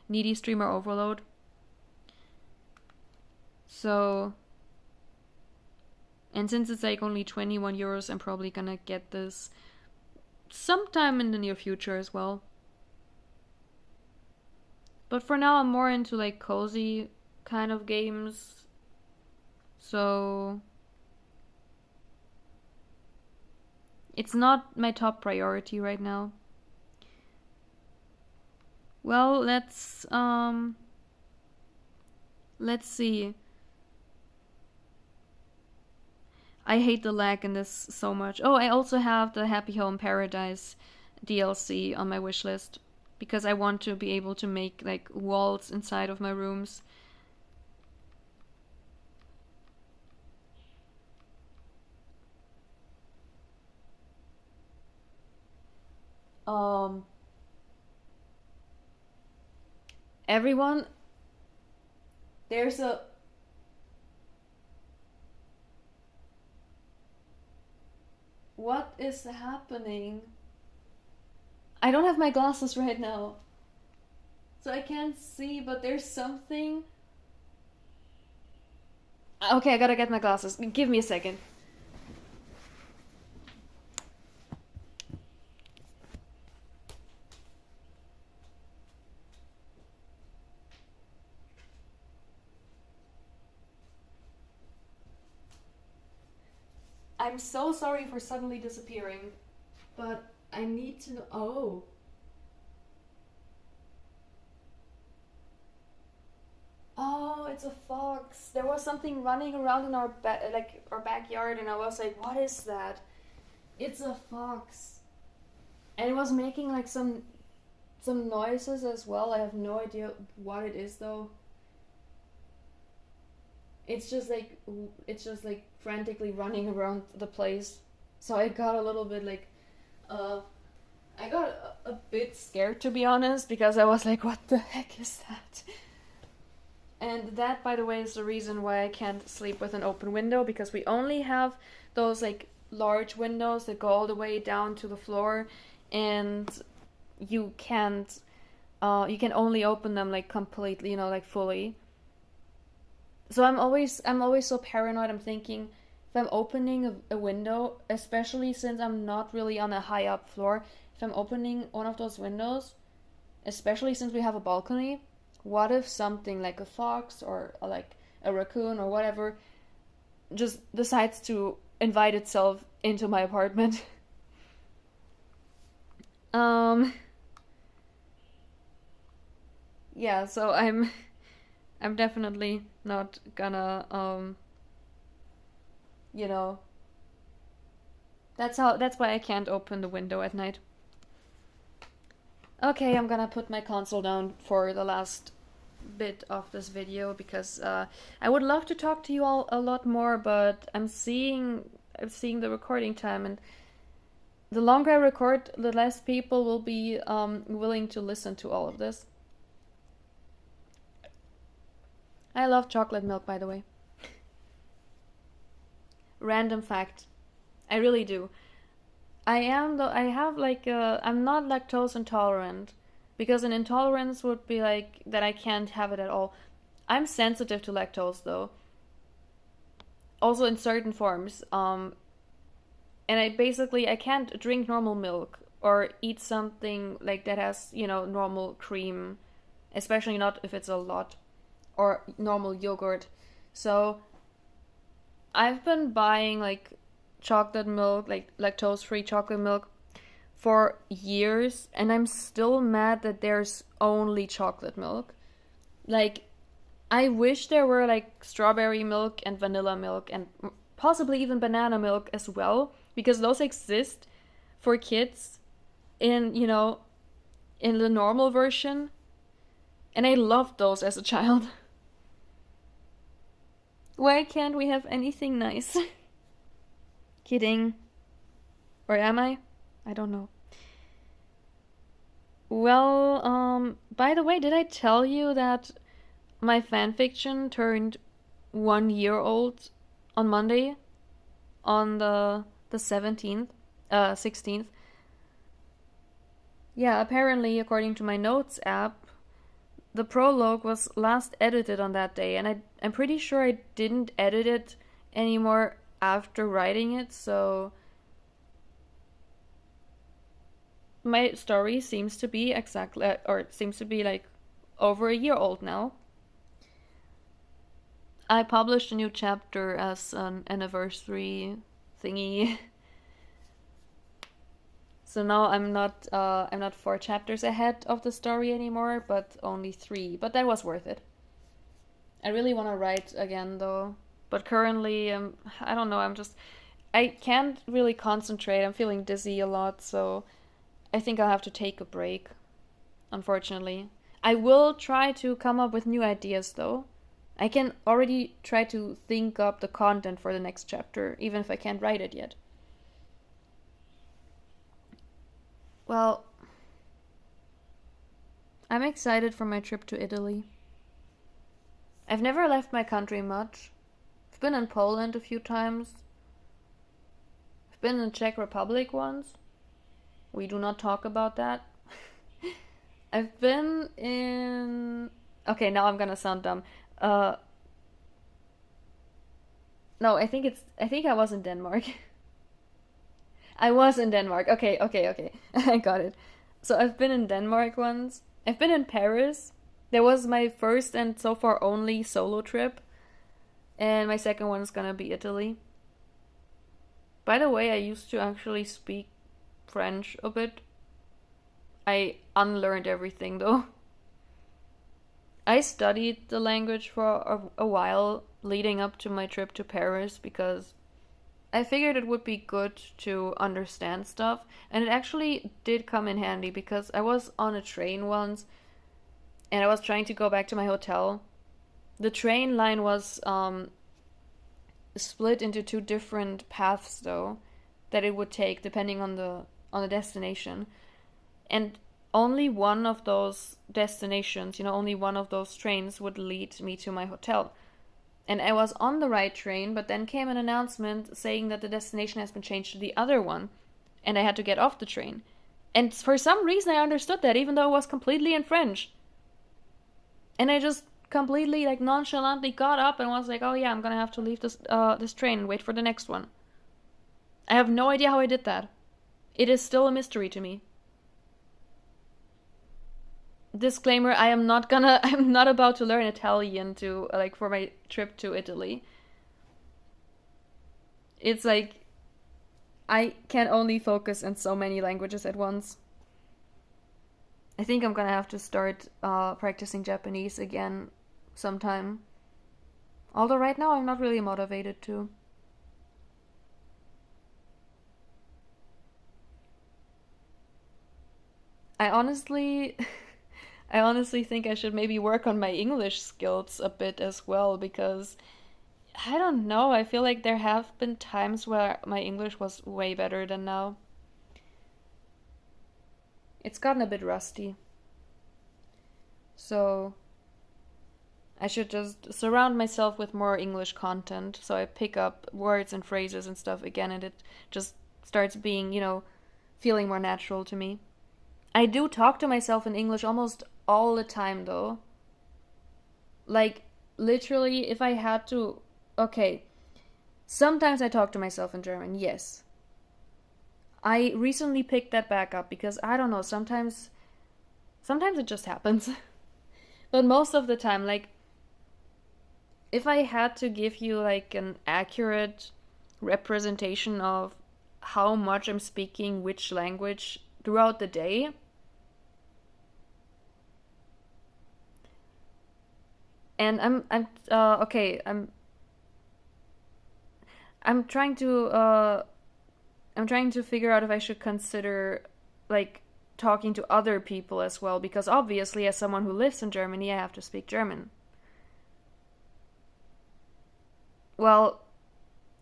Needy Streamer Overload. So, and since it's like only 21 euros, I'm probably gonna get this sometime in the near future as well. But for now, I'm more into like cozy kind of games. So it's not my top priority right now. Well, let's see. I hate the lag in this so much. Oh, I also have the Happy Home Paradise DLC on my wish list because I want to be able to make like walls inside of my rooms. Um Everyone, there's a what is happening? I don't have my glasses right now. So I can't see, but there's something. Okay, I gotta get my glasses. Give me a second. I'm so sorry for suddenly disappearing, but I need to know. Oh. Oh, it's a fox. There was something running around in our backyard, and I was like, "What is that?" It's a fox, and it was making like some noises as well. I have no idea what it is though. It's just like frantically running around the place. So I got a little bit like uh I got a bit scared, to be honest, because I was like, what the heck is that? And that, by the way, is the reason why I can't sleep with an open window, because we only have those like large windows that go all the way down to the floor, and you can't you can only open them like completely, like fully. So I'm always so paranoid. I'm thinking if I'm opening a window, especially since I'm not really on a high up floor, if I'm opening one of those windows, especially since we have a balcony, what if something like a fox or like a raccoon or whatever just decides to invite itself into my apartment? um yeah, so I'm definitely not gonna you know that's why I can't open the window at night. Okay, I'm gonna put my console down for the last bit of this video because I would love to talk to you all a lot more, but I'm seeing the recording time, and the longer I record, the less people will be willing to listen to all of this. I love chocolate milk, by the way. Random fact. I really do. I am though. I have like I'm not lactose intolerant, because an intolerance would be like that I can't have it at all. I'm sensitive to lactose though, also in certain forms. And I can't drink normal milk or eat something like that has normal cream, especially not if it's a lot, or normal yogurt. So I've been buying like chocolate milk, like lactose free chocolate milk, for years, and I'm still mad that there's only chocolate milk. Like, I wish there were like strawberry milk and vanilla milk and possibly even banana milk as well, because those exist for kids in, in the normal version. And I loved those as a child. Why can't we have anything nice? Kidding. Or am I? I don't know. Well, by the way, did I tell you that my fanfiction turned 1 year old on Monday, on the 17th, 16th? Yeah, apparently, according to my notes app, the prologue was last edited on that day, and I'm pretty sure I didn't edit it anymore after writing it, so my story seems to be exactly, or it seems to be like over a year old now. I published a new chapter as an anniversary thingy. So now I'm not 4 chapters ahead of the story anymore, but only 3. But that was worth it. I really want to write again though, but currently I don't know. I can't really concentrate. I'm feeling dizzy a lot, so I think I'll have to take a break. Unfortunately, I will try to come up with new ideas though. I can already try to think up the content for the next chapter, even if I can't write it yet. Well, I'm excited for my trip to Italy. I've never left my country much. I've been in Poland a few times. I've been in Czech Republic once. We do not talk about that. I've been in. Okay, now I'm gonna sound dumb. Uh, no, I think I was in Denmark. I was in Denmark. Okay, okay, okay. I got it. So I've been in Denmark once. I've been in Paris. That was my first and so far only solo trip. And my second one is gonna be Italy. By the way, I used to actually speak French a bit. I unlearned everything though. I studied the language for a while leading up to my trip to Paris because I figured it would be good to understand stuff, and it actually did come in handy because I was on a train once and I was trying to go back to my hotel. The train line was split into 2 different paths though that it would take depending on the destination. And only one of those destinations, only one of those trains would lead me to my hotel. And I was on the right train, but then came an announcement saying that the destination has been changed to the other one, and I had to get off the train. And for some reason, I understood that, even though it was completely in French. And I just completely, like, nonchalantly got up and was like, "Oh yeah, I'm gonna have to leave this train and wait for the next one." I have no idea how I did that. It is still a mystery to me. Disclaimer: I'm not about to learn Italian to like for my trip to Italy. It's like I can only focus in so many languages at once. I think I'm gonna have to start practicing Japanese again sometime. Although right now I'm not really motivated to. I honestly I honestly think I should maybe work on my English skills a bit as well because I don't know, I feel like there have been times where my English was way better than now. It's gotten a bit rusty. So I should just surround myself with more English content so I pick up words and phrases and stuff again and it just starts being, feeling more natural to me. I do talk to myself in English almost all the time though. Like, literally, if I had to. Okay, sometimes I talk to myself in German, yes. I recently picked that back up because I don't know, sometimes it just happens. But most of the time, like, if I had to give you like an accurate representation of how much I'm speaking which language throughout the day, and I'm okay, I'm trying to I'm trying to figure out if I should consider like talking to other people as well, because obviously as someone who lives in Germany, I have to speak German. Well,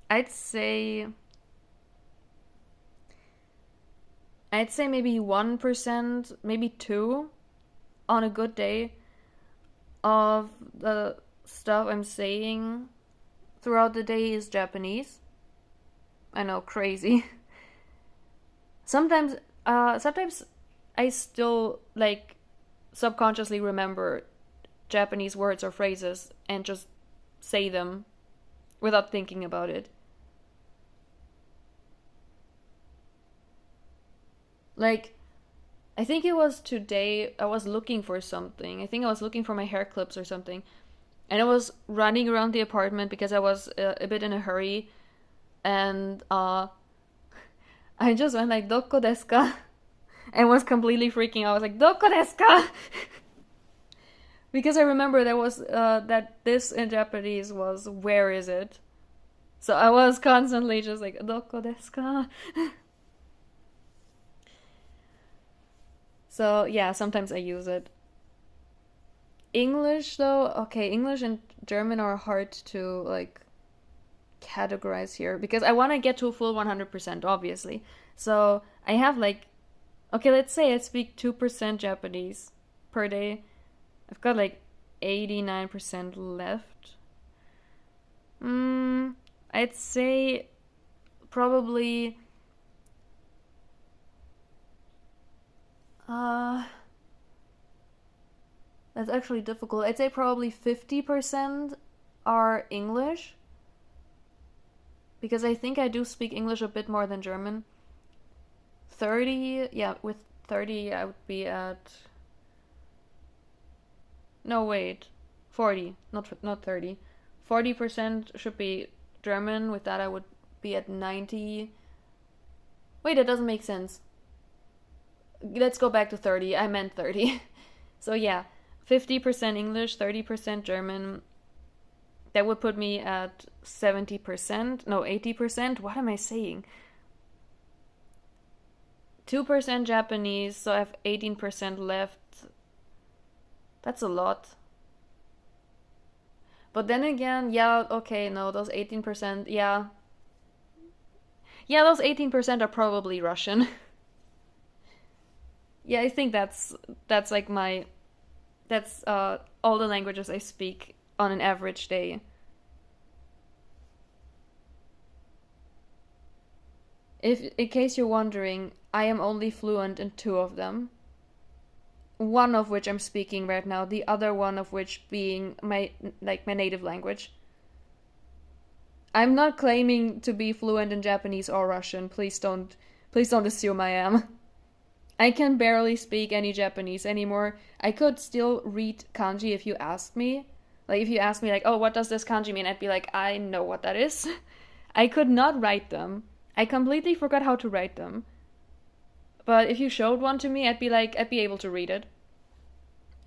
I'd say I'd say maybe 1%, maybe 2 on a good day of the stuff I'm saying throughout the day is Japanese. I know, crazy. Sometimes I still like subconsciously remember Japanese words or phrases and just say them without thinking about it. Like, I think it was today I was looking for something. I think I was looking for my hair clips or something. And I was running around the apartment because I was a bit in a hurry. And I just went like, Doko desu ka? And was completely freaking out. I was like, Doko desu ka? Because I remember there was that this in Japanese was where is it? So I was constantly just like Doko desu ka? So yeah, sometimes I use it. English though, okay, English and German are hard to like categorize here because I want to get to a full 100% obviously. So I have like okay, let's say I speak 2% Japanese per day. I've got like 89% left. I'd say probably uh that's actually difficult. I'd say probably 50% are English because I think I do speak English a bit more than German. 30, yeah, with 30 I would be at no wait, 40, not 30. 40% should be German. With that I would be at 90. Wait, it doesn't make sense. Let's go back to 30. I meant 30. So yeah, 50% English, 30% German. That would put me at 70%. No, 80%. What am I saying? 2% Japanese, so I have 18% left. That's a lot. But then again, yeah, okay, no, those 18%, yeah. Yeah, those 18% are probably Russian. Yeah, I think that's like my that's all the languages I speak on an average day. If in case you're wondering, I am only fluent in 2 of them. One of which I'm speaking right now, the other one of which being my native language. I'm not claiming to be fluent in Japanese or Russian. Please don't assume I am. I can barely speak any Japanese anymore. I could still read kanji if you asked me. Like if you asked me like, "Oh, what does this kanji mean?" I'd be like, "I know what that is." I could not write them. I completely forgot how to write them. But if you showed one to me, I'd be able to read it.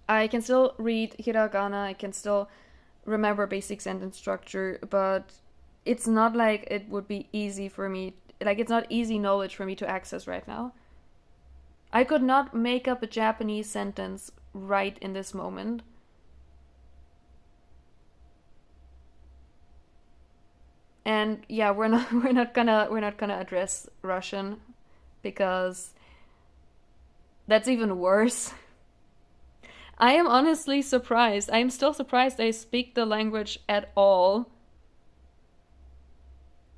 I can still read hiragana, I can still remember basic sentence structure, but it's not like it would be easy for me. Like, it's not easy knowledge for me to access right now. I could not make up a Japanese sentence right in this moment. And yeah, we're not gonna address Russian because that's even worse. I am honestly surprised. I am still surprised I speak the language at all.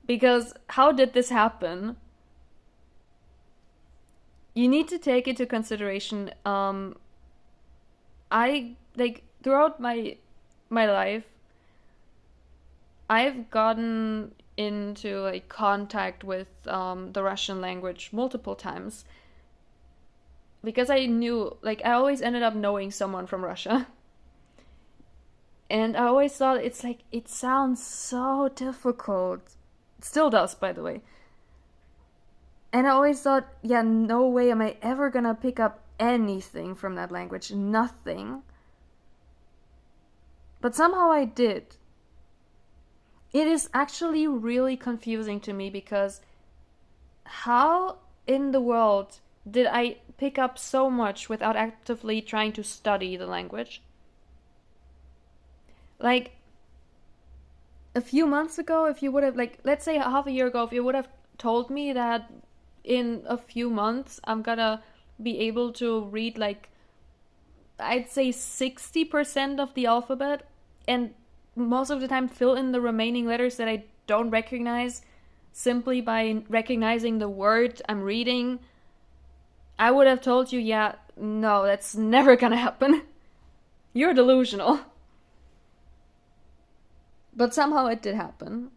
Because how did this happen? You need to take into consideration. I like throughout my life, I've gotten into like contact with the Russian language multiple times because I knew like I always ended up knowing someone from Russia. And I always thought it's like it sounds so difficult. It still does, by the way. And I always thought, yeah, no way am I ever gonna pick up anything from that language. Nothing. But somehow I did. It is actually really confusing to me because how in the world did I pick up so much without actively trying to study the language? Like a few months ago, if you would have, like, let's say half a year ago, if you would have told me that in a few months I'm gonna be able to read, like, I'd say 60% of the alphabet and most of the time fill in the remaining letters that I don't recognize simply by recognizing the word I'm reading, I would have told you, yeah, no, that's never gonna happen. You're delusional. But somehow it did happen.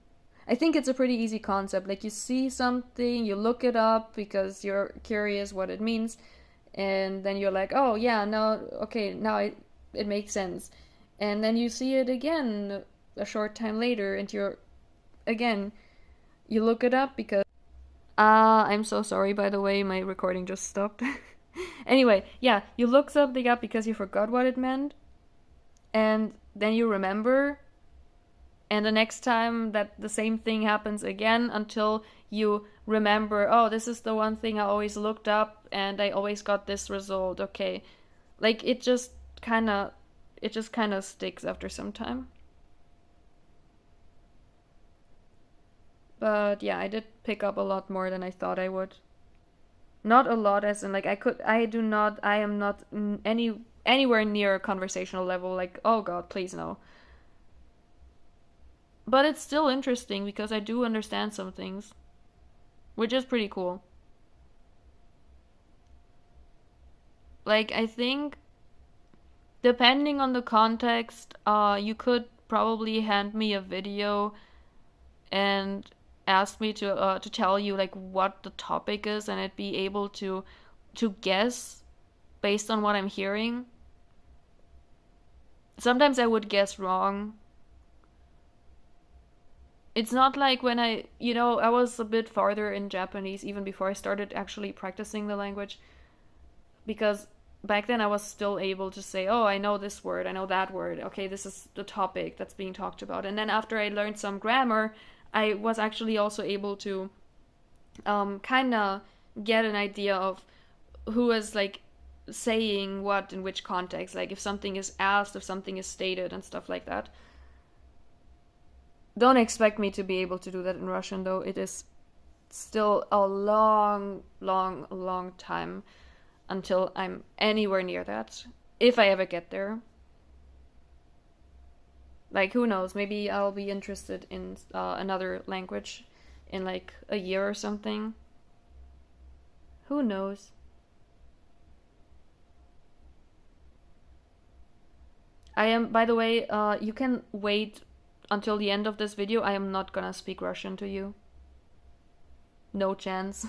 I think it's a pretty easy concept. Like, you see something, you look it up because you're curious what it means, and then you're like, oh, yeah, no, okay, now it makes sense. And then you see it again a short time later, and again, you look it up because. I'm so sorry, by the way, my recording just stopped. Anyway, yeah, you look something up because you forgot what it meant, and then you remember, and the next time that the same thing happens again until you remember, oh, this is the one thing I always looked up and I always got this result. Okay. Like, it just kind of sticks after some time. But yeah, I did pick up a lot more than I thought I would. Not a lot, as in, like, I am not anywhere near a conversational level. Like, oh god, please no. But it's still interesting because I do understand some things, which is pretty cool. Like, I think depending on the context, you could probably hand me a video and ask me to tell you like what the topic is, and I'd be able to guess based on what I'm hearing. Sometimes I would guess wrong. It's not like when I was a bit farther in Japanese even before I started actually practicing the language, because back then I was still able to say, oh, I know this word, I know that word. Okay, this is the topic that's being talked about. And then after I learned some grammar, I was actually also able to kind of get an idea of who is like saying what in which context, like if something is asked, if something is stated, and stuff like that. Don't expect me to be able to do that in Russian, though. It is still a long, long, long time until I'm anywhere near that. If I ever get there. Like, who knows? Maybe I'll be interested in another language in like a year or something. Who knows? I am, by the way, you can wait until the end of this video. I am not gonna speak Russian to you. No chance.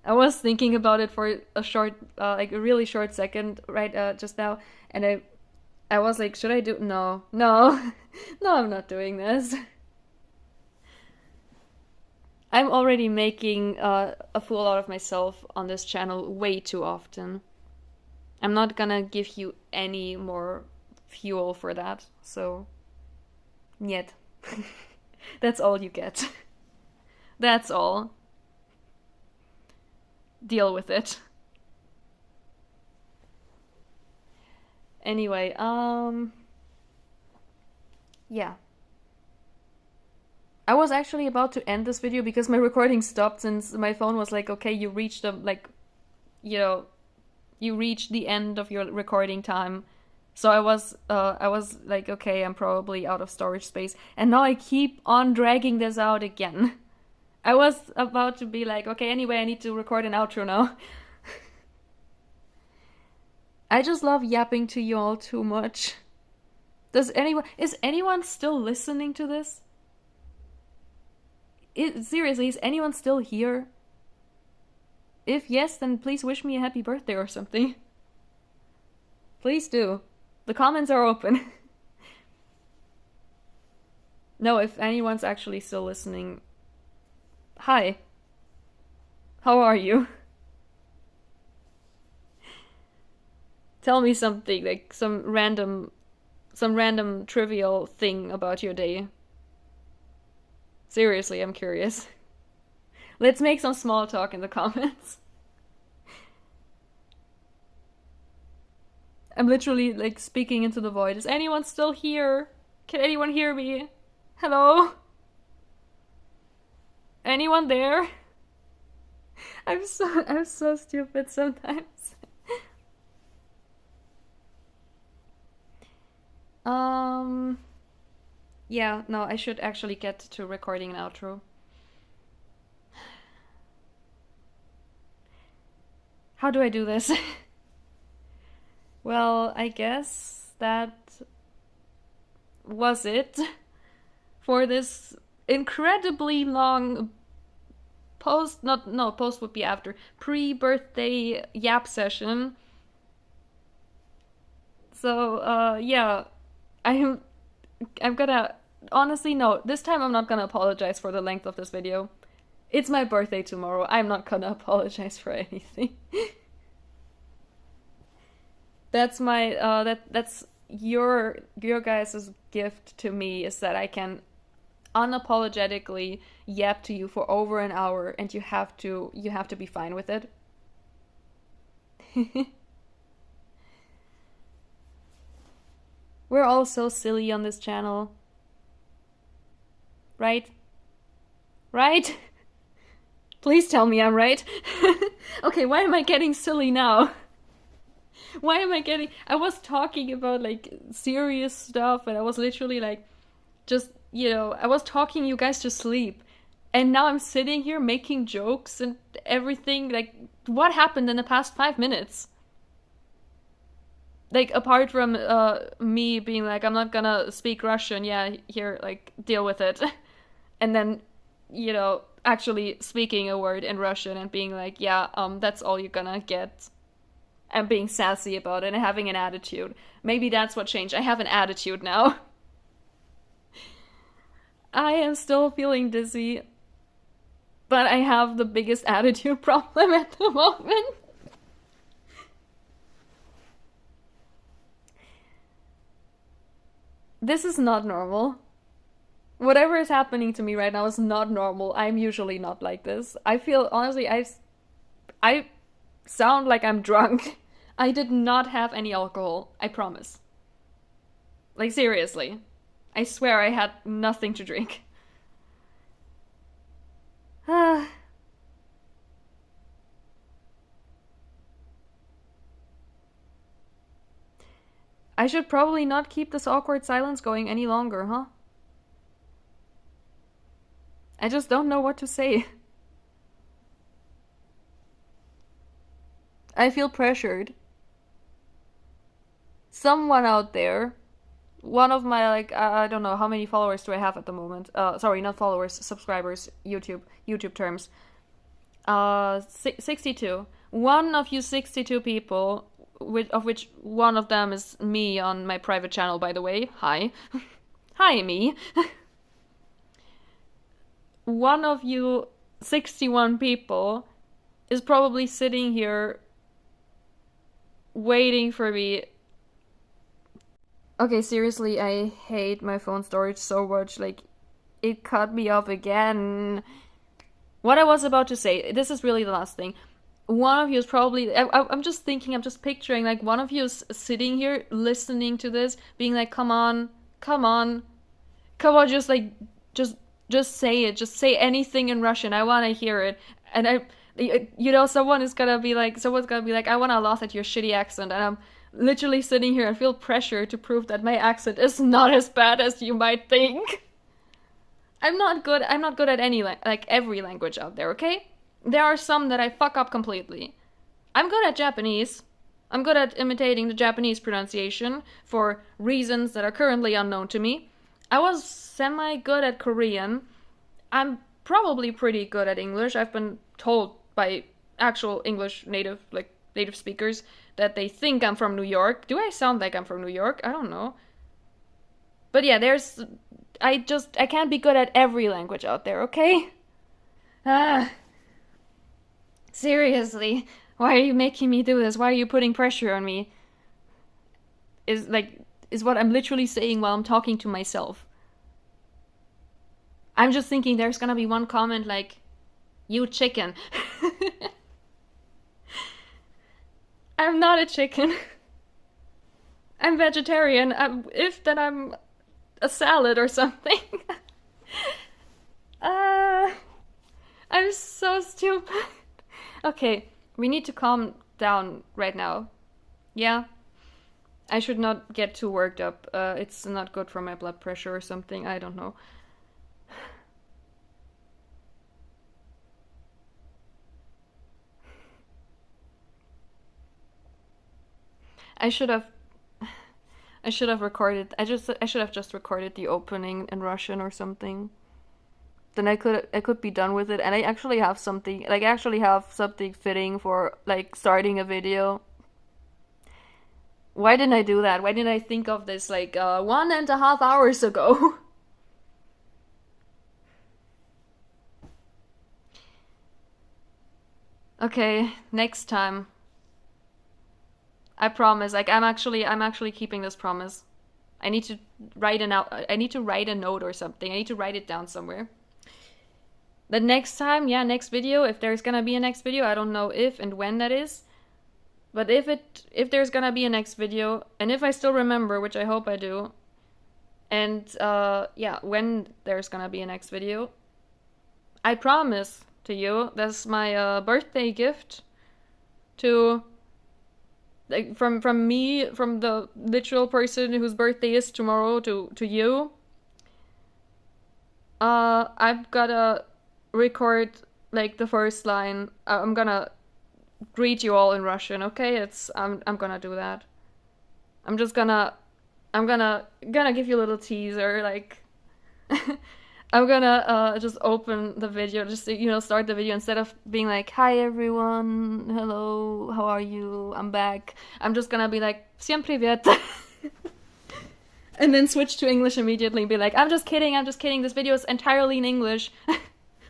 I was thinking about it for a short, like a really short second, right, just now, and I was like, should I do? No, no, no, I'm not doing this. I'm already making a fool out of myself on this channel way too often. I'm not gonna give you any more fuel for that, so. Yet. That's all you get. That's all. Deal with it. Anyway, yeah. I was actually about to end this video because my recording stopped since my phone was like, okay, you reached you know, you reached the end of your recording time. So I was like, okay, I'm probably out of storage space, and now I keep on dragging this out again. I was about to be like, okay, anyway, I need to record an outro now. I just love yapping to you all too much. Is anyone still listening to this? Seriously, is anyone still here? If yes, then please wish me a happy birthday or something. Please do. The comments are open. No, if anyone's actually still listening, hi. How are you? Tell me something, like some random trivial thing about your day. Seriously, I'm curious. Let's make some small talk in the comments. I'm literally like speaking into the void. Is anyone still here? Can anyone hear me? Hello? Anyone there? I'm so stupid sometimes. Um yeah, no, I should actually get to recording an outro. How do I do this? Well, I guess that was it for this incredibly long post, not, no, post would be after, pre-birthday yap session. So, yeah, I'm, I'm gonna, honestly, no, this time I'm not gonna apologize for the length of this video. It's my birthday tomorrow. I'm not gonna apologize for anything. That's my, that's your guys' gift to me, is that I can unapologetically yap to you for over an hour, and you have to be fine with it. We're all so silly on this channel, right? Right? Please tell me I'm right. Okay, why am I getting silly now? Why am I getting. I was talking about like serious stuff, and I was literally like, just, I was talking you guys to sleep. And now I'm sitting here making jokes and everything. Like, what happened in the past 5 minutes? Like, apart from me being like, I'm not gonna speak Russian, yeah, here, like, deal with it. And then, actually speaking a word in Russian and being like, yeah, that's all you're gonna get. And being sassy about it and having an attitude. Maybe that's what changed. I have an attitude now. I am still feeling dizzy, but I have the biggest attitude problem at the moment. This is not normal. Whatever is happening to me right now is not normal. I'm usually not like this. I feel, honestly, I sound like I'm drunk. I did not have any alcohol, I promise. Like, seriously. I swear I had nothing to drink. I should probably not keep this awkward silence going any longer, huh? I just don't know what to say. I feel pressured. Someone out there, one of my, like, I don't know, how many followers do I have at the moment? Sorry, not followers, subscribers, YouTube terms. 62. One of you 62 people, of which one of them is me on my private channel, by the way. Hi. Hi, me. One of you 61 people is probably sitting here waiting for me. Okay, seriously, I hate my phone storage so much. Like, it cut me off again. What I was about to say, this is really the last thing. One of you is probably, I'm just thinking, I'm just picturing, like, one of you is sitting here listening to this, being like, come on, come on, come on, just like, just say it, just say anything in Russian, I want to hear it. And someone's gonna be like, I want to laugh at your shitty accent, and I'm literally sitting here and feel pressure to prove that my accent is not as bad as you might think. I'm not good at any, like, every language out there, okay? There are some that I fuck up completely. I'm good at Japanese. I'm good at imitating the Japanese pronunciation for reasons that are currently unknown to me. I was semi-good at Korean. I'm probably pretty good at English. I've been told by actual English native speakers that they think I'm from New York. Do I sound like I'm from New York? I don't know. But yeah, I can't be good at every language out there, okay? Seriously, why are you making me do this? Why are you putting pressure on me? Is what I'm literally saying while I'm talking to myself. I'm just thinking there's gonna be one comment like, you chicken. I'm not a chicken. I'm vegetarian. If then I'm a salad or something. uh, I'm so stupid. Okay, we need to calm down right now. Yeah? I should not get too worked up. It's not good for my blood pressure or something. I don't know. I should have I should have recorded. I should have just recorded the opening in Russian or something. Then I could be done with it, and I actually have something, like I actually have something fitting for like starting a video. Why didn't I do that? Why didn't I think of this like 1.5 hours ago? Okay, next time. I promise. Like I'm actually keeping this promise. I need to I need to write a note or something. I need to write it down somewhere. The next time, yeah, next video, if there's gonna be a next video, I don't know if and when that is. But if there's gonna be a next video, and if I still remember, which I hope I do, and yeah, when there's gonna be a next video, I promise to you, that's my birthday gift to like from me, from the literal person whose birthday is tomorrow to you. I've gotta record like the first line. I'm gonna greet you all in Russian, okay? I'm gonna do that. I'm just gonna give you a little teaser, like I'm gonna just open the video, just start the video instead of being like, "Hi everyone, hello, how are you? I'm back." I'm just gonna be like, "Всем привет," and then switch to English immediately and be like, I'm just kidding. This video is entirely in English.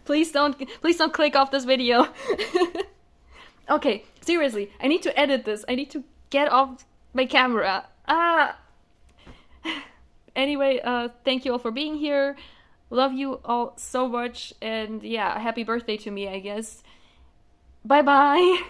please don't click off this video." Okay, seriously, I need to edit this. I need to get off my camera. Anyway, thank you all for being here. Love you all so much, and yeah, happy birthday to me, I guess. Bye bye.